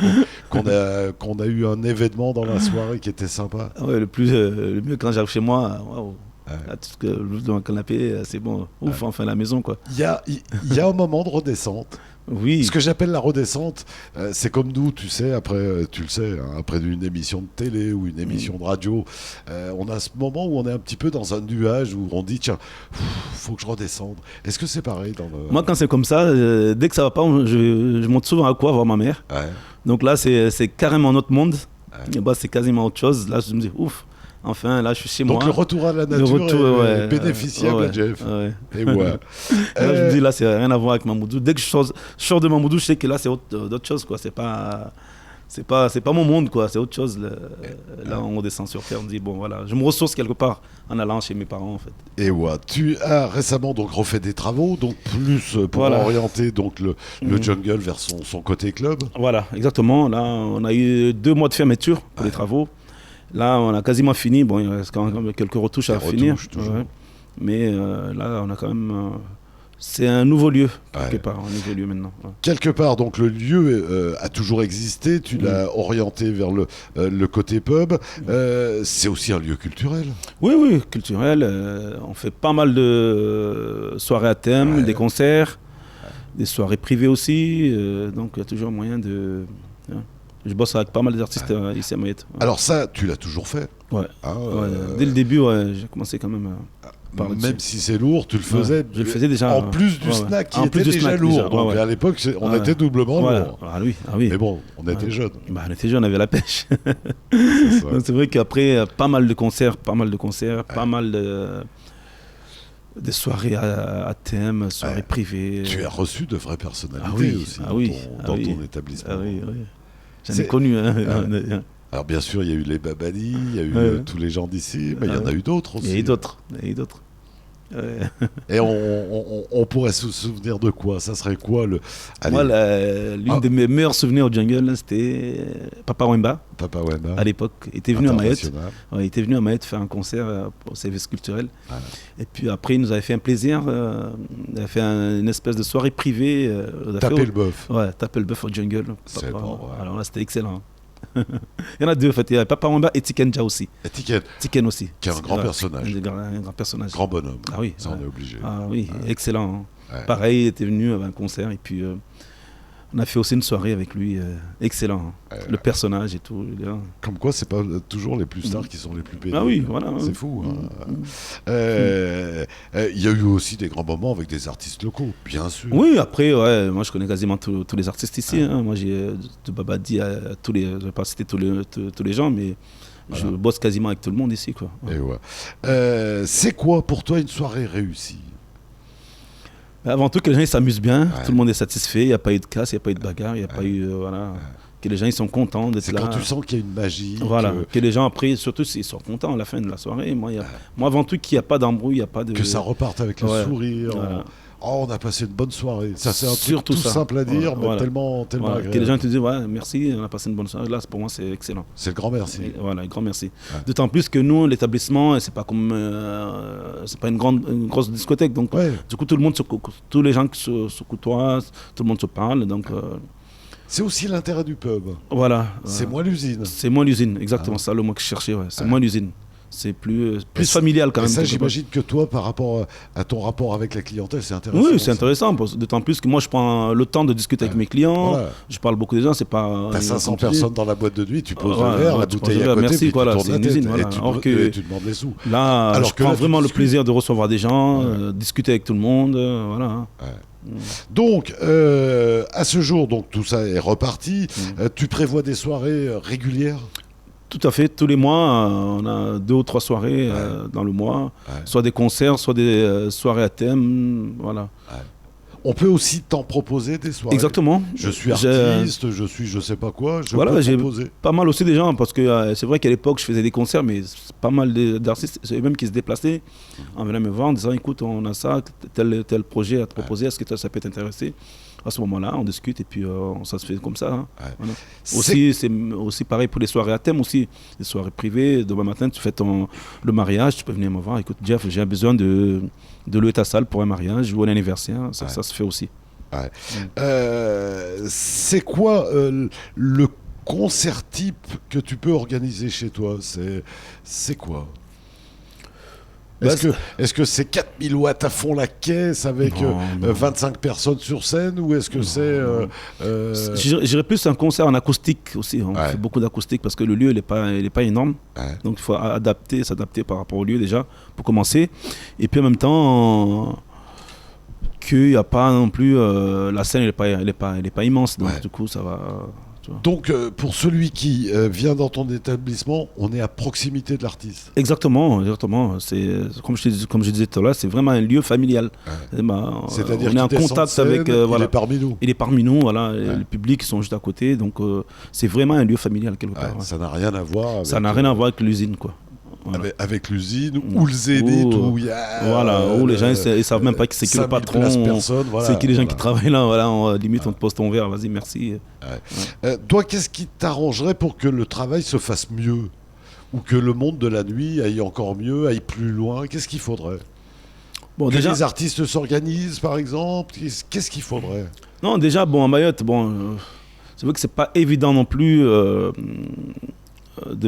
qu'on a eu un événement dans la soirée qui était sympa. Ouais, le mieux quand j'arrive chez moi, là, dans le canapé, c'est bon, enfin la maison, quoi. Il y a un moment de redescente. Oui. Ce que j'appelle la redescente, c'est comme nous, tu sais, après, tu le sais, hein, après une émission de télé ou une émission de radio, on a ce moment où on est un petit peu dans un nuage, où on dit, tiens, faut que je redescende. Est-ce que c'est pareil dans le... Moi, quand c'est comme ça, dès que ça va pas, je monte souvent à quoi voir ma mère. Donc là, c'est carrément un autre monde. Et bah, c'est quasiment autre chose. Là, je me dis, ouf, enfin, là, je suis chez moi. Donc le retour à la nature est bénéficiable à Jeff. Et là, je me dis, là, c'est rien à voir avec Mamboudou. Dès que je sors de Mamboudou, je sais que là, c'est d'autres choses, quoi. C'est pas mon monde, quoi. C'est autre chose. Là, on descend sur terre, on dit, bon, voilà, je me ressource quelque part en allant chez mes parents, en fait. Et tu as récemment donc refait des travaux, donc plus pour orienter donc le jungle vers son côté club. Voilà, exactement. Là, on a eu 2 mois de fermeture pour les travaux. Là, on a quasiment fini. Bon, il reste quand même quelques retouches à finir. Toujours. Ouais. Mais là, on a quand même. C'est un nouveau lieu, quelque Ouais. part, un nouveau lieu maintenant. Ouais. Quelque part, donc le lieu a toujours existé, tu l'as orienté vers le côté pub. C'est aussi un lieu culturel. Oui, oui, culturel. On fait pas mal de soirées à thème, des concerts, des soirées privées aussi. Donc il y a toujours moyen de. Hein. Je bosse avec pas mal d'artistes ici à Mayotte. Ouais. Alors ça, tu l'as toujours fait. Ouais. Hein, Ouais, dès le début, j'ai commencé quand même par même là-dessus. si c'est lourd, tu le faisais. Ouais, je le faisais déjà. En plus du snack qui En était plus du déjà snack, lourd. déjà. Donc Ouais, ouais. à l'époque, on Ouais. était doublement Ouais. lourd. Ah oui, ah oui. Mais bon, on était jeunes. Bah, on était jeunes, on avait la pêche. C'est ça. Donc, c'est vrai qu'après, pas mal de concerts, pas mal de soirées à thème, soirées privées. Tu as reçu de vraies personnalités Ah oui, aussi ah oui, dans ah oui. ton établissement. Ah oui, oui. J'en C'est- ai connu. Hein. Alors bien sûr, il y a eu les Babali, il y a eu tous les gens d'ici, mais il y en a eu d'autres aussi. Il y a eu d'autres. Il y a eu d'autres. Ouais. Et on pourrait se souvenir de quoi? Ça serait quoi le... Allez, Moi, l'une de mes meilleurs souvenirs au jungle, là, c'était Papa Wemba, Papa Wemba, à l'époque. Il était venu à Mayotte. international. Ouais, il était venu à Mayotte faire un concert au service culturel. Ah. Et puis après, il nous avait fait un plaisir. Il avait fait une espèce de soirée privée. On a Taper fait le bœuf. Ouais, taper le bœuf au jungle. C'est Papa, bon, ouais. Alors là, c'était excellent. Il y en a deux, en fait. Il y a Papa Wemba et Tikenja aussi. Étiquette, Tiken aussi. qui est un grand personnage. Un grand personnage. grand bonhomme. Ah oui. Ça, ouais. on est obligé. Ah oui, excellent. Hein. Ouais. Pareil, il était venu à un concert et puis on a fait aussi une soirée avec lui. Excellent. Hein. Le personnage et tout. Comme quoi, c'est pas toujours les plus stars qui sont les plus pénibles. Ah oui, voilà. C'est fou. Hein. Il y a eu aussi des grands moments avec des artistes locaux, bien sûr. Oui, après, ouais, moi je connais quasiment tous les artistes ici. Hein. Moi j'ai de Babadi à tous les, je vais pas citer tous les gens, mais je bosse quasiment avec tout le monde ici, quoi. Ouais. Et ouais. C'est quoi pour toi une soirée réussie? Avant tout, que les gens ils s'amusent bien, tout le monde est satisfait, il n'y a pas eu de casse, il n'y a pas eu de bagarre, il n'y a pas eu, voilà, que les gens ils sont contents d'être C'est là. quand tu sens qu'il y a une magie. Voilà, que les gens après, surtout s'ils sont contents à la fin de la soirée. Moi, moi avant tout, qu'il n'y a pas d'embrouille, il n'y a pas de... Que ça reparte avec le sourire. Voilà. Oh, on a passé une bonne soirée. Ça, c'est un truc Surtout tout ça. simple à dire, mais Voilà. tellement Voilà, agréable. que les gens te disent, ouais, merci, on a passé une bonne soirée. Là, pour moi, c'est excellent. C'est le grand merci. Et voilà, un grand merci. D'autant plus que nous, l'établissement, c'est pas comme, c'est pas une grosse discothèque, donc Ouais. du coup, tous les gens qui se côtoient, tout le monde se parle, donc C'est aussi l'intérêt du pub. voilà. C'est moins l'usine. C'est moins l'usine, exactement ça le mot que je cherchais. Ouais. C'est moins l'usine. C'est plus familial quand Et même. ça, quelque part. j'imagine que toi, par rapport à ton rapport avec la clientèle, c'est intéressant. Oui, c'est intéressant, d'autant plus que moi je prends le temps de discuter avec mes clients, Voilà. je parle beaucoup des gens, c'est pas... T'as 500 comme tu dis. personnes dans la boîte de nuit, tu poses Ouais, le verre, ouais, la tu bouteille poses le à verre, côté, merci, puis voilà, tu tournes c'est la une tête usine, voilà. et, Alors et tu demandes les sous. Là, Alors je que prends là, tu vraiment le discutes. plaisir de recevoir des gens, discuter avec tout le monde, voilà. Hein. Donc, à ce jour, donc tout ça est reparti. Tu prévois des soirées régulières? Tout à fait, tous les mois, on a 2 ou 3 soirées dans le mois, soit des concerts, soit des soirées à thème, voilà. On peut aussi t'en proposer des soirées. Exactement. Je suis artiste, je suis je sais pas quoi, je Voilà, peux j'ai proposer. pas mal aussi des gens, parce que c'est vrai qu'à l'époque, je faisais des concerts, mais pas mal d'artistes, même qui se déplaçaient, en venant me voir en disant, écoute, on a ça, tel projet à te proposer, est-ce que ça peut t'intéresser? À ce moment-là, on discute et puis ça se fait comme ça. Hein. Voilà. Aussi, c'est aussi pareil pour les soirées à thème aussi, les soirées privées. Demain matin, tu fais le mariage, tu peux venir me voir. Écoute, Jeff, j'ai besoin de louer ta salle pour un mariage ou un anniversaire. Ça se fait aussi. Ouais. C'est quoi le concert type que tu peux organiser chez toi? C'est quoi? Est-ce que c'est 4000 watts à fond la caisse avec 25 personnes sur scène, ou est-ce que J'irais plus un concert en acoustique aussi. On fait beaucoup d'acoustique parce que le lieu il est pas énorme. Donc il faut s'adapter par rapport au lieu déjà pour commencer. Et puis en même temps qu'il n'y a pas non plus la scène elle est pas immense. Donc du coup ça va. Donc, pour celui qui vient dans ton établissement, on est à proximité de l'artiste. Exactement. C'est comme je disais tout à l'heure, c'est vraiment un lieu familial. C'est-à-dire on est en contact avec. Il est parmi nous. Il est parmi nous, voilà. Le public, ils sont juste à côté, donc c'est vraiment un lieu familial quelque part. Ça n'a rien à voir. Avec, ça n'a rien à voir avec l'usine, quoi. Voilà. Avec l'usine ou le Zénith où il y a où les gens ils savent même pas que c'est qui le patron, c'est qui les gens qui travaillent là, voilà, limite on te pose ton verre, vas-y merci. Toi, qu'est-ce qui t'arrangerait pour que le travail se fasse mieux? ou que le monde de la nuit aille encore mieux, aille plus loin? Qu'est-ce qu'il faudrait? Bon, Que déjà, les artistes s'organisent, par exemple? Qu'est-ce qu'il faudrait? non, déjà, bon, à Mayotte, bon, c'est vrai que c'est pas évident non plus de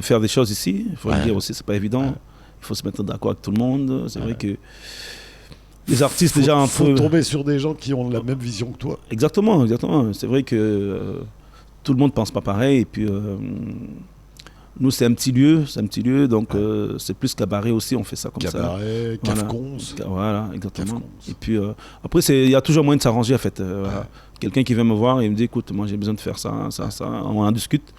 faire des choses ici. Il faut le dire aussi, c'est pas évident. Il faut se mettre d'accord avec tout le monde. C'est vrai que les artistes déjà un faut peu. tomber sur des gens qui ont la même vision que toi. Exactement, exactement. C'est vrai que tout le monde pense pas pareil. Et puis nous, c'est un petit lieu, donc c'est plus cabaret aussi. On fait ça comme cabaret, ça. cafcons. Voilà, exactement. Cafcons. Et puis après, il y a toujours moyen de s'arranger en fait. Voilà. Quelqu'un qui vient me voir et me dit, écoute, moi j'ai besoin de faire ça, ça, ça. On en discute.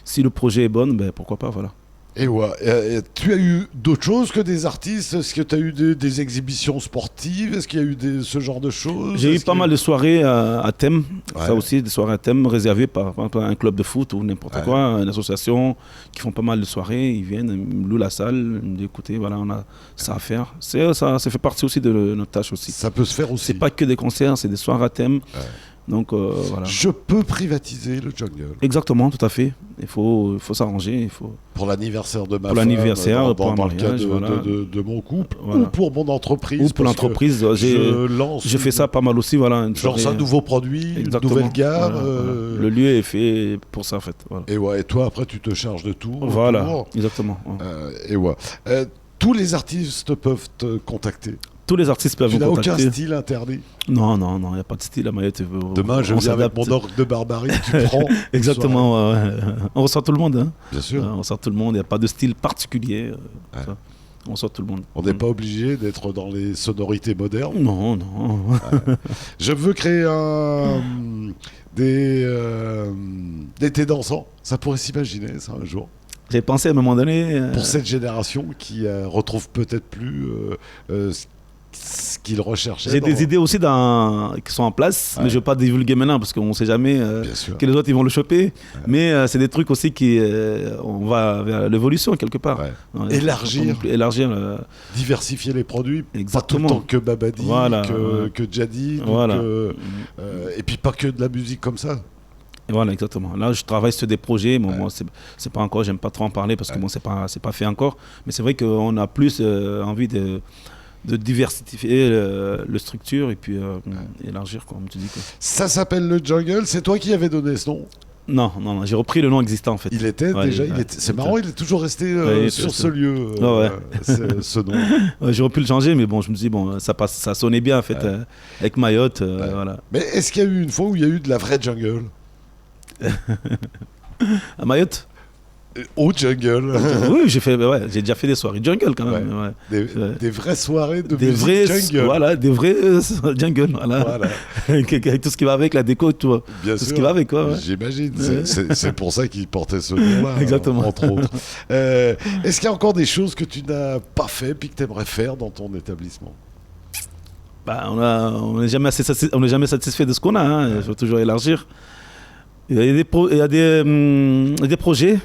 Si le projet est bon, ben pourquoi pas, voilà. Et ouais, tu as eu d'autres choses que des artistes? Est-ce que tu as eu des exhibitions sportives? Est-ce qu'il y a eu ce genre de choses? J'ai eu pas mal de soirées à thème, Ouais. ça aussi, des soirées à thème réservées par exemple un club de foot ou n'importe quoi, une association qui font pas mal de soirées, ils viennent, ils me louent la salle, ils me disent écoutez, voilà, on a ça à faire. Ça fait partie aussi de notre tâche aussi. Ça peut se faire aussi. C'est pas que des concerts, c'est des soirées à thème. Donc voilà. Je peux privatiser le jungle. Exactement, tout à fait. Il faut s'arranger. Pour l'anniversaire de ma pour femme, l'anniversaire, pour un dans le cas mariage, voilà. de mon couple, Voilà. ou pour mon entreprise. Ou pour parce que l'entreprise, je fais ça pas mal aussi. Voilà, Je lance un nouveau produit, Exactement. une nouvelle gamme. Voilà. Le lieu est fait pour ça en fait. Voilà. Et toi, après, tu te charges de tout. Voilà, autour. exactement. Tous les artistes peuvent te contacter. Tous les artistes peuvent Tu me n'as aucun contacter. style interdit. Non, il n'y a pas de style à Mayotte. Demain, je On viens avec s'adapte. mon orgue de barbarie, tu prends. une soirée. Exactement, ouais. On reçoit tout le monde. Hein. Bien sûr. On reçoit tout le monde, il n'y a pas de style particulier. Ça. On reçoit tout le monde. On n'est pas obligé d'être dans les sonorités modernes. Non. Je veux créer des thés dansants. Ça pourrait s'imaginer, ça, un jour. J'ai pensé à un moment donné. Pour cette génération qui retrouve peut-être plus ce qu'il recherchait. J'ai des idées aussi qui sont en place, mais je ne vais pas divulguer maintenant parce qu'on ne sait jamais que les autres ils vont le choper. Mais c'est des trucs aussi on va vers l'évolution quelque part. Élargir. Diversifier les produits. Exactement. Pas tout le temps que Babadi, que Djadi, et puis pas que de la musique comme ça. Et voilà, exactement. Là, je travaille sur des projets. Bon, moi, c'est pas encore, j'aime pas trop en parler parce que bon, c'est pas fait encore. Mais c'est vrai qu'on a plus envie de diversifier le structure et puis élargir, comme tu dis. Quoi. Ça s'appelle le Jungle. C'est toi qui avais donné ce nom? Non, j'ai repris le nom existant en fait. Il était déjà. C'est marrant, il est toujours resté sur ce lieu. Ce nom. J'aurais pu le changer, mais bon, je me dis bon, ça sonnait bien en fait avec Mayotte. Voilà. Mais est-ce qu'il y a eu une fois où il y a eu de la vraie jungle? À Mayotte? Au jungle. Oui, j'ai déjà fait des soirées jungle quand même. Des vraies soirées de des musique jungle. Voilà, des vrais jungle. Voilà. Avec tout ce qui va avec, la déco, tout ce qui va avec. Quoi, J'imagine. C'est pour ça qu'il portait ce nom-là. Exactement. Entre autres. Est-ce qu'il y a encore des choses que tu n'as pas fait puis que tu aimerais faire dans ton établissement? On n'est jamais satisfait de ce qu'on a. Hein. Il faut toujours élargir. Il y a des projets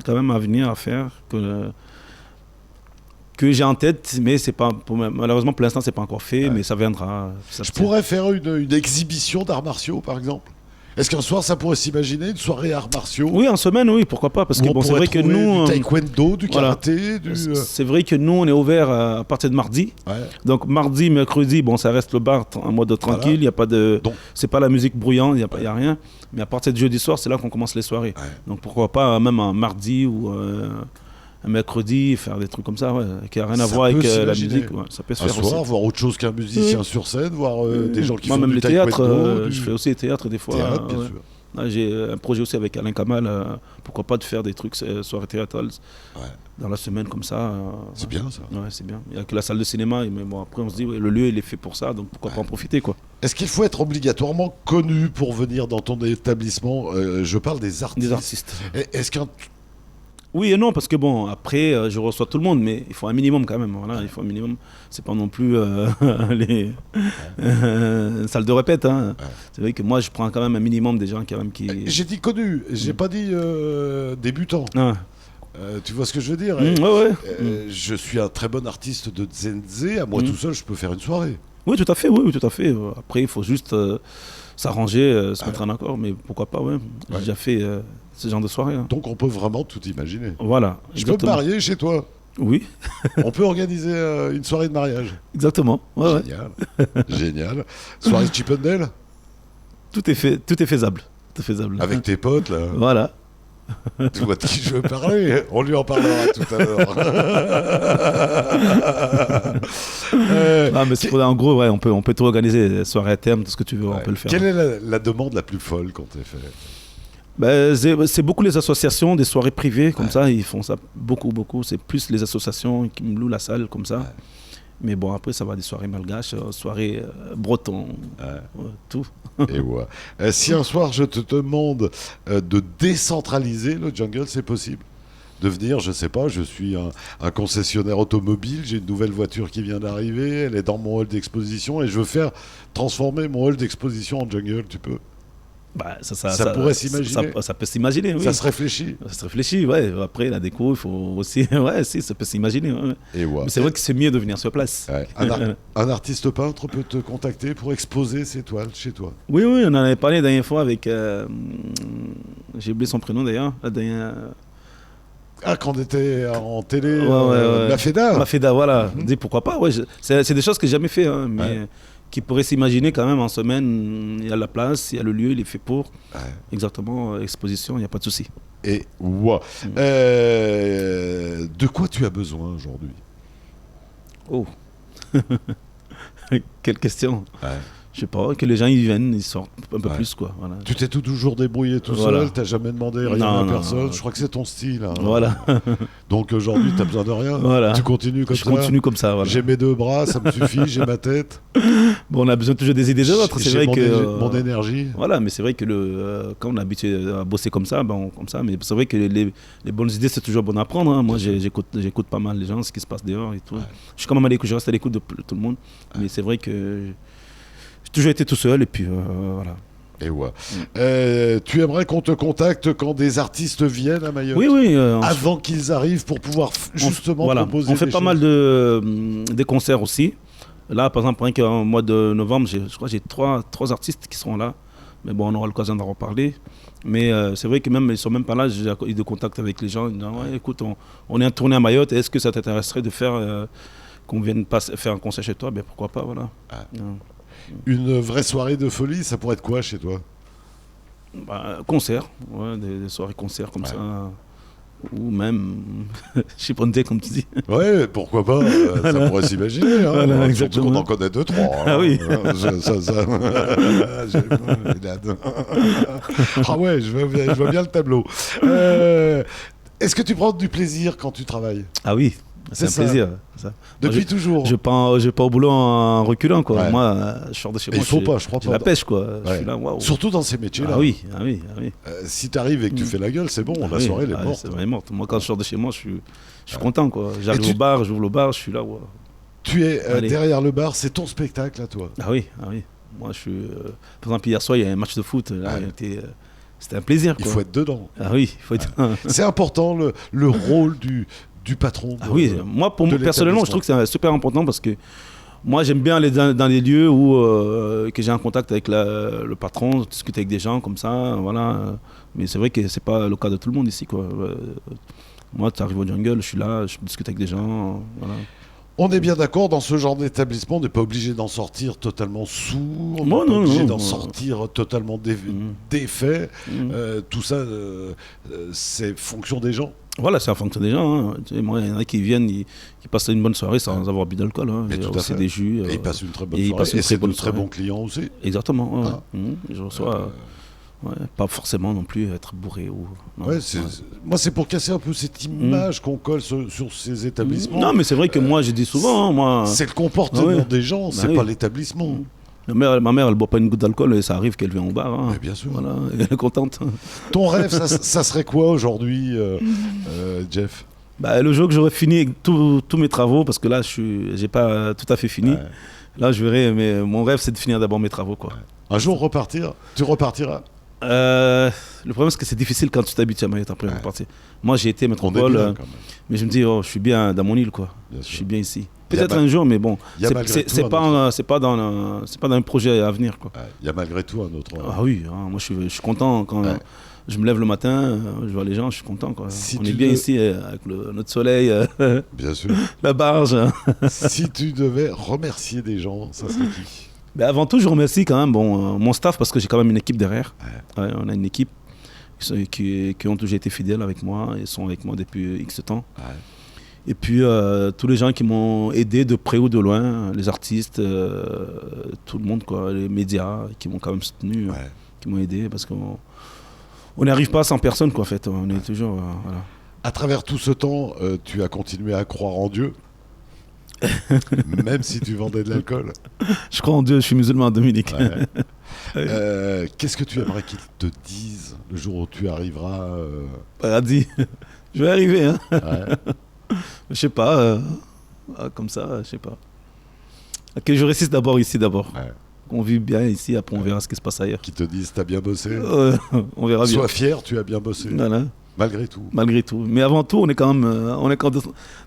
quand même à venir à faire que j'ai en tête, mais c'est pas malheureusement pour l'instant c'est pas encore fait, mais ça viendra. Je pourrais faire une exhibition d'arts martiaux par exemple. Est-ce qu'un soir ça pourrait s'imaginer une soirée arts martiaux? Oui, en semaine, oui, pourquoi pas, parce que bon, c'est vrai que nous du taekwondo, du karaté, c'est vrai que nous on est ouvert à partir de mardi. Donc mardi, mercredi, bon, ça reste le bar en mode tranquille, il y a pas de, c'est pas la musique bruyante, il y a rien. Mais à partir de jeudi soir, c'est là qu'on commence les soirées. Donc pourquoi pas même un mardi ou un mercredi, faire des trucs comme ça, qui n'a rien à voir avec la musique. Ça peut se faire soir, aussi. voir autre chose qu'un musicien sur scène, voir des gens qui Moi, font même du le taekwondo. théâtre, je fais aussi le théâtre des fois. Théâtre, bien sûr. Là, j'ai un projet aussi avec Alain Kamal, pourquoi pas de faire des trucs soirées théâtrales dans la semaine comme ça. C'est bien ça. Ouais, c'est bien. Il n'y a que la salle de cinéma, mais bon, après on se dit le lieu il est fait pour ça, donc pourquoi pas en profiter quoi. Est-ce qu'il faut être obligatoirement connu pour venir dans ton établissement? Je parle des artistes. Des artistes. Est-ce qu'un... Oui et non, parce que bon, après, je reçois tout le monde, mais il faut un minimum quand même. Voilà, il faut un minimum. C'est pas non plus une salle de répète. Hein. C'est vrai que moi, je prends quand même un minimum des gens quand même qui... J'ai dit connu, j'ai pas dit débutant. Tu vois ce que je veux dire? Je suis un très bon artiste de Zenze, à moi tout seul, je peux faire une soirée. Oui, tout à fait, oui, tout à fait. Après, il faut juste s'arranger, se mettre en accord, mais pourquoi pas, ouais. J'ai déjà fait ce genre de soirée. Hein. Donc on peut vraiment tout imaginer. Voilà. Je peux me marier chez toi. Oui. On peut organiser une soirée de mariage. Exactement. Ouais, Génial. Génial. Soirée de Chippendale. Tout est faisable. Tout est faisable. Avec tes potes, là. Voilà. Tu vois de qui je veux parler. On lui en parlera tout à l'heure. En gros, ouais, on peut tout organiser, soirée à terme, tout ce que tu veux, on peut le faire. Quelle est la demande la plus folle qu'on t'ait fait? C'est beaucoup les associations, des soirées privées, comme ça, ils font ça beaucoup. C'est plus les associations qui me louent la salle, comme ça. Ouais. Mais bon, après, ça va des soirées malgaches, soirées bretons, tout. Et ouais. Si un soir, je te demande de décentraliser le jungle, c'est possible? De venir, je sais pas, je suis un concessionnaire automobile, j'ai une nouvelle voiture qui vient d'arriver, elle est dans mon hall d'exposition et je veux faire transformer mon hall d'exposition en jungle, tu peux? Ça pourrait s'imaginer. Ça peut s'imaginer, oui. Ça se réfléchit. Ça se réfléchit, ouais. Après, la déco, il faut aussi. Ouais, si, ça peut s'imaginer. Ouais. Et ouais. Mais c'est vrai que c'est mieux de venir sur place. Ouais. Un artiste peintre peut te contacter pour exposer ses toiles chez toi. Oui, on en avait parlé la dernière fois avec. J'ai oublié son prénom d'ailleurs. Quand on était en télé, La Feda. La Feda, voilà. Dis pourquoi pas, ouais. C'est des choses que j'ai jamais fait, hein, mais. Qui pourrait s'imaginer quand même en semaine, il y a la place, il y a le lieu, il est fait pour. Ouais. Exactement, exposition, il n'y a pas de souci. Et de quoi tu as besoin aujourd'hui? Oh, quelle question. Je sais pas, que les gens ils viennent, ils sortent un peu plus, quoi. Voilà. Tu t'es toujours débrouillé tout seul, t'as jamais demandé rien à personne. Je crois que c'est ton style. Hein. Voilà. Donc aujourd'hui, t'as besoin de rien. Voilà. Tu continues comme ça. Je continue comme ça. Voilà. J'ai mes deux bras, ça me suffit. J'ai ma tête. Bon, on a besoin toujours des idées des autres. C'est vrai que mon énergie. Voilà, mais c'est vrai que quand on est habitué à bosser comme ça, comme ça. Mais c'est vrai que les bonnes idées, c'est toujours bon à prendre. Hein. Moi, j'écoute pas mal les gens, ce qui se passe dehors et tout. Ouais. Je suis quand même je reste à l'écoute de tout le monde. Mais c'est vrai que j'ai toujours été tout seul et puis voilà. Et tu aimerais qu'on te contacte quand des artistes viennent à Mayotte? Oui. Avant qu'ils arrivent pour pouvoir justement proposer on fait pas mal des concerts aussi. Là, par exemple, au mois de novembre, je crois que j'ai trois artistes qui seront là. Mais bon, on aura l'occasion d'en reparler. Mais c'est vrai que même ils sont même pas là, j'ai eu des contacts avec les gens. Ils disent, écoute, on est en tournée à Mayotte, est-ce que ça t'intéresserait de faire qu'on vienne faire un concert chez toi? Pourquoi pas, voilà. Une vraie soirée de folie, ça pourrait être quoi chez toi? Concert, des soirées concerts comme ça. Ou même Chippendale, comme tu dis. Ouais, pourquoi pas, ça pourrait s'imaginer. Hein, voilà, surtout qu'on en connaît 2-3. Hein. Ah oui. Ah ouais, je vois bien le tableau. Est-ce que tu prends du plaisir quand tu travailles? Ah oui. C'est un plaisir. Ça. Depuis toujours. Je pars au boulot en reculant, quoi. Ouais. Moi, je sors de chez moi. Il faut pas, je crois pas. La pêche, quoi. Ouais. Je suis là, waouh. Surtout dans ces métiers-là. Ah oui. Si tu arrives et que tu fais la gueule, c'est bon, la soirée elle est morte. Elle est morte. Moi, quand je sors de chez moi, je suis content, quoi. J'arrive au bar, j'ouvre le bar, je suis là, waouh. Tu es derrière le bar, c'est ton spectacle à toi. Ah oui. Moi, je suis. Par exemple, hier soir, il y a un match de foot. Là, c'était un plaisir, quoi. Il faut être dedans. Ah oui, il faut être dedans. C'est important le rôle du patron. Oui, moi, personnellement, je trouve que c'est super important parce que moi, j'aime bien aller dans les lieux où que j'ai un contact avec le patron, discuter avec des gens comme ça, voilà. Mais c'est vrai que c'est pas le cas de tout le monde ici, quoi. Moi, tu arrives au jungle, je suis là, je discute avec des gens, voilà. On est bien d'accord, dans ce genre d'établissement, on n'est pas obligé d'en sortir totalement sourd, on n'est pas obligé d'en sortir totalement défait. Tout ça, c'est fonction des gens. Voilà, c'est en fonction des gens. Hein. Tu sais, moi, il y en a qui viennent, qui passent une bonne soirée sans avoir bu d'alcool. Hein. Il y a aussi des jus. Et ils passent une très bonne soirée. Et c'est de très bons clients aussi. Exactement. Je reçois... pas forcément non plus être bourré. Moi, c'est pour casser un peu cette image qu'on colle sur ces établissements. Non, mais c'est vrai que moi, je dis souvent... c'est le comportement des gens, c'est pas l'établissement. Ma mère, elle boit pas une goutte d'alcool et ça arrive qu'elle vient au bar. Hein. Mais bien sûr. Voilà, et elle est contente. Ton rêve, ça serait quoi aujourd'hui, Jeff? Le jour que j'aurai fini tous mes travaux, parce que là, j'ai pas tout à fait fini. Là, je verrai, mais mon rêve, c'est de finir d'abord mes travaux, quoi. Un jour repartir? Tu repartiras? Le problème, c'est que c'est difficile quand tu t'habitues à Mayotte après repartir. Moi, j'ai été métropole, mais je me dis, je suis bien dans mon île, quoi. Je suis bien ici. Peut-être un jour, mais bon, il y a malgré tout c'est pas dans un projet à venir, quoi. Il y a malgré tout un autre. Ah oui, hein, moi je suis content quand je me lève le matin, je vois les gens, je suis content, quoi. On est bien ici avec notre soleil, bien sûr. La barge. Si tu devais remercier des gens, ça serait qui? Ben avant tout, je remercie quand même mon staff parce que j'ai quand même une équipe derrière. Ouais, on a une équipe qui ont toujours été fidèles avec moi et sont avec moi depuis X temps. Ouais. Et puis tous les gens qui m'ont aidé de près ou de loin, les artistes, tout le monde, quoi, les médias qui m'ont quand même soutenu, qui m'ont aidé parce qu'on n'arrive pas sans personne, quoi, en fait. On est toujours. Voilà. À travers tout ce temps, tu as continué à croire en Dieu, même si tu vendais de l'alcool. Je crois en Dieu, je suis musulman dominicain. Ouais. Qu'est-ce que tu aimerais qu'ils te disent le jour où tu arriveras Paradis. Je vais arriver, hein. Ouais. Je sais pas, comme ça, je sais pas. Que je résiste d'abord ici, d'abord. Ouais. Qu'on vive bien ici, après on verra ce qui se passe ailleurs. Qui te disent t'as bien bossé. On verra bien. Sois fier, tu as bien bossé. Voilà. Malgré tout. Malgré tout. Mais avant tout, on est quand même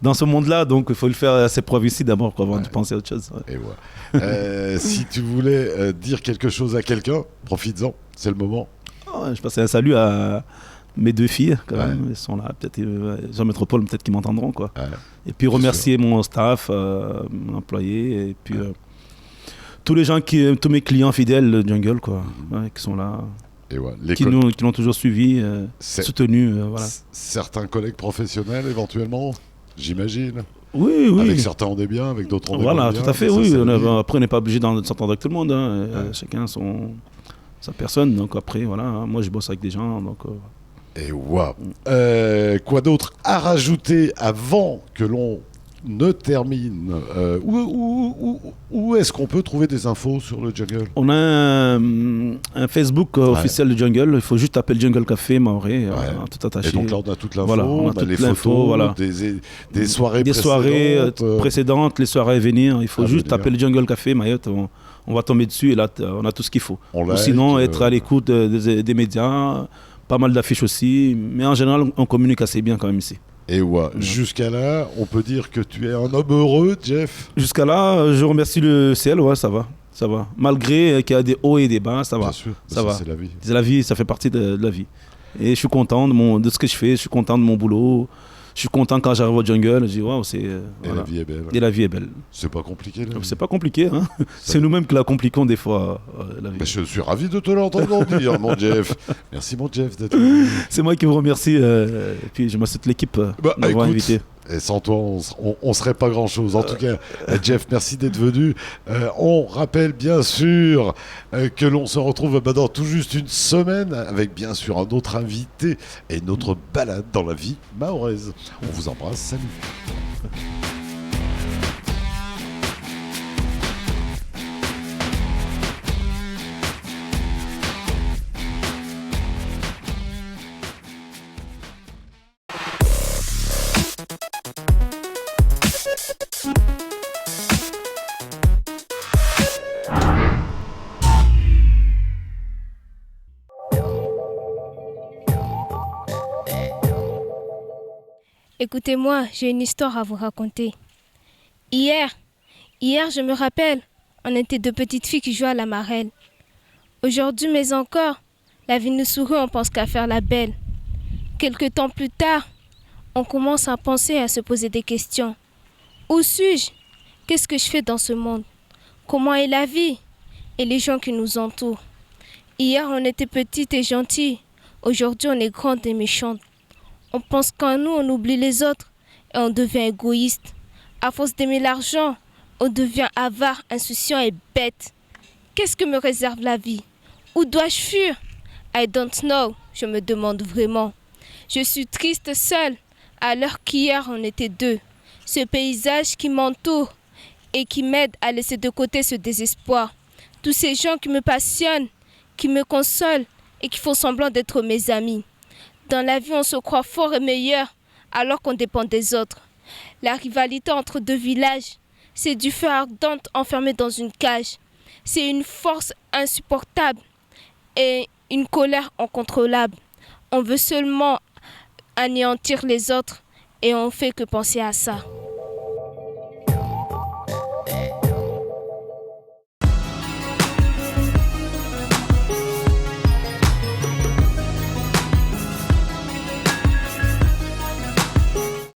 dans ce monde-là, donc il faut le faire à ses preuves ici d'abord, avant de penser à autre chose. Ouais. Et voilà. Si tu voulais dire quelque chose à quelqu'un, profites-en, c'est le moment. Je passe un salut à mes 2 filles, quand même, elles sont là, peut-être Jean Métropole, peut-être qu'ils m'entendront, quoi. Ouais. Et puis remercier mon staff, mon employé, et puis tous les gens tous mes clients fidèles de Jungle, quoi, qui sont là. Et ouais, qui l'ont toujours suivi, soutenu. Voilà. Certains collègues professionnels, éventuellement, j'imagine. Oui, oui. Avec certains on est bien, avec d'autres on est voilà, bien. Tout à fait, oui. Après, on n'est pas obligé de s'entendre avec tout le monde. Hein. Chacun sa personne. Donc après, voilà, moi je bosse avec des gens. Donc, Et waouh. Quoi d'autre à rajouter avant que l'on ne termine où est-ce qu'on peut trouver des infos sur le Jungle? On a un Facebook officiel du Jungle. Il faut juste taper le Jungle Café Maoré, tout attaché. Et donc là, on a toute l'info, voilà, on a les photos, voilà. des soirées précédentes, les soirées à venir. Il faut juste taper le Jungle Café Mayotte. On va tomber dessus et là, on a tout ce qu'il faut. Ou sinon, être à l'écoute des médias. Pas mal d'affiches aussi. Mais en général, on communique assez bien quand même ici. Et jusqu'à là, on peut dire que tu es un homme heureux, Jeff? Jusqu'à là, je remercie le ciel, ça va. Ça va. Malgré qu'il y a des hauts et des bas, ça va. Bien sûr, ça va. C'est la vie. C'est la vie, ça fait partie de la vie. Et je suis content de ce que je fais, je suis content de mon boulot. Je suis content quand j'arrive au Jungle, je dis waouh, c'est. Et la vie est belle. Et la vie est belle. C'est pas compliqué, là. C'est pas compliqué, hein. C'est nous-mêmes qui la compliquons des fois, la vie. Mais je suis ravi de te l'entendre dire, mon Jeff. Merci, mon Jeff, d'être venu. C'est moi qui vous remercie. Et puis je me souhaite l'équipe d'avoir invité. Et sans toi, on serait pas grand-chose. En tout cas, Jeff, merci d'être venu. On rappelle bien sûr que l'on se retrouve dans tout juste une semaine avec bien sûr un autre invité et notre balade dans la vie mahoraise. On vous embrasse, salut. Écoutez-moi, j'ai une histoire à vous raconter. Hier, je me rappelle, on était 2 petites filles qui jouaient à la marelle. Aujourd'hui, mais encore, la vie nous sourit, on pense qu'à faire la belle. Quelque temps plus tard, on commence à penser et à se poser des questions. Où suis-je? Qu'est-ce que je fais dans ce monde? Comment est la vie? Et les gens qui nous entourent. Hier, on était petites et gentilles. Aujourd'hui, on est grandes et méchantes. On pense qu'en nous, on oublie les autres et on devient égoïste. À force d'aimer l'argent, on devient avare, insouciant et bête. Qu'est-ce que me réserve la vie? Où dois-je fuir? I don't know, je me demande vraiment. Je suis triste seule, alors qu'hier on était 2. Ce paysage qui m'entoure et qui m'aide à laisser de côté ce désespoir. Tous ces gens qui me passionnent, qui me consolent et qui font semblant d'être mes amis. Dans la vie, on se croit fort et meilleur alors qu'on dépend des autres. La rivalité entre 2 villages, c'est du feu ardent enfermé dans une cage. C'est une force insupportable et une colère incontrôlable. On veut seulement anéantir les autres et on ne fait que penser à ça.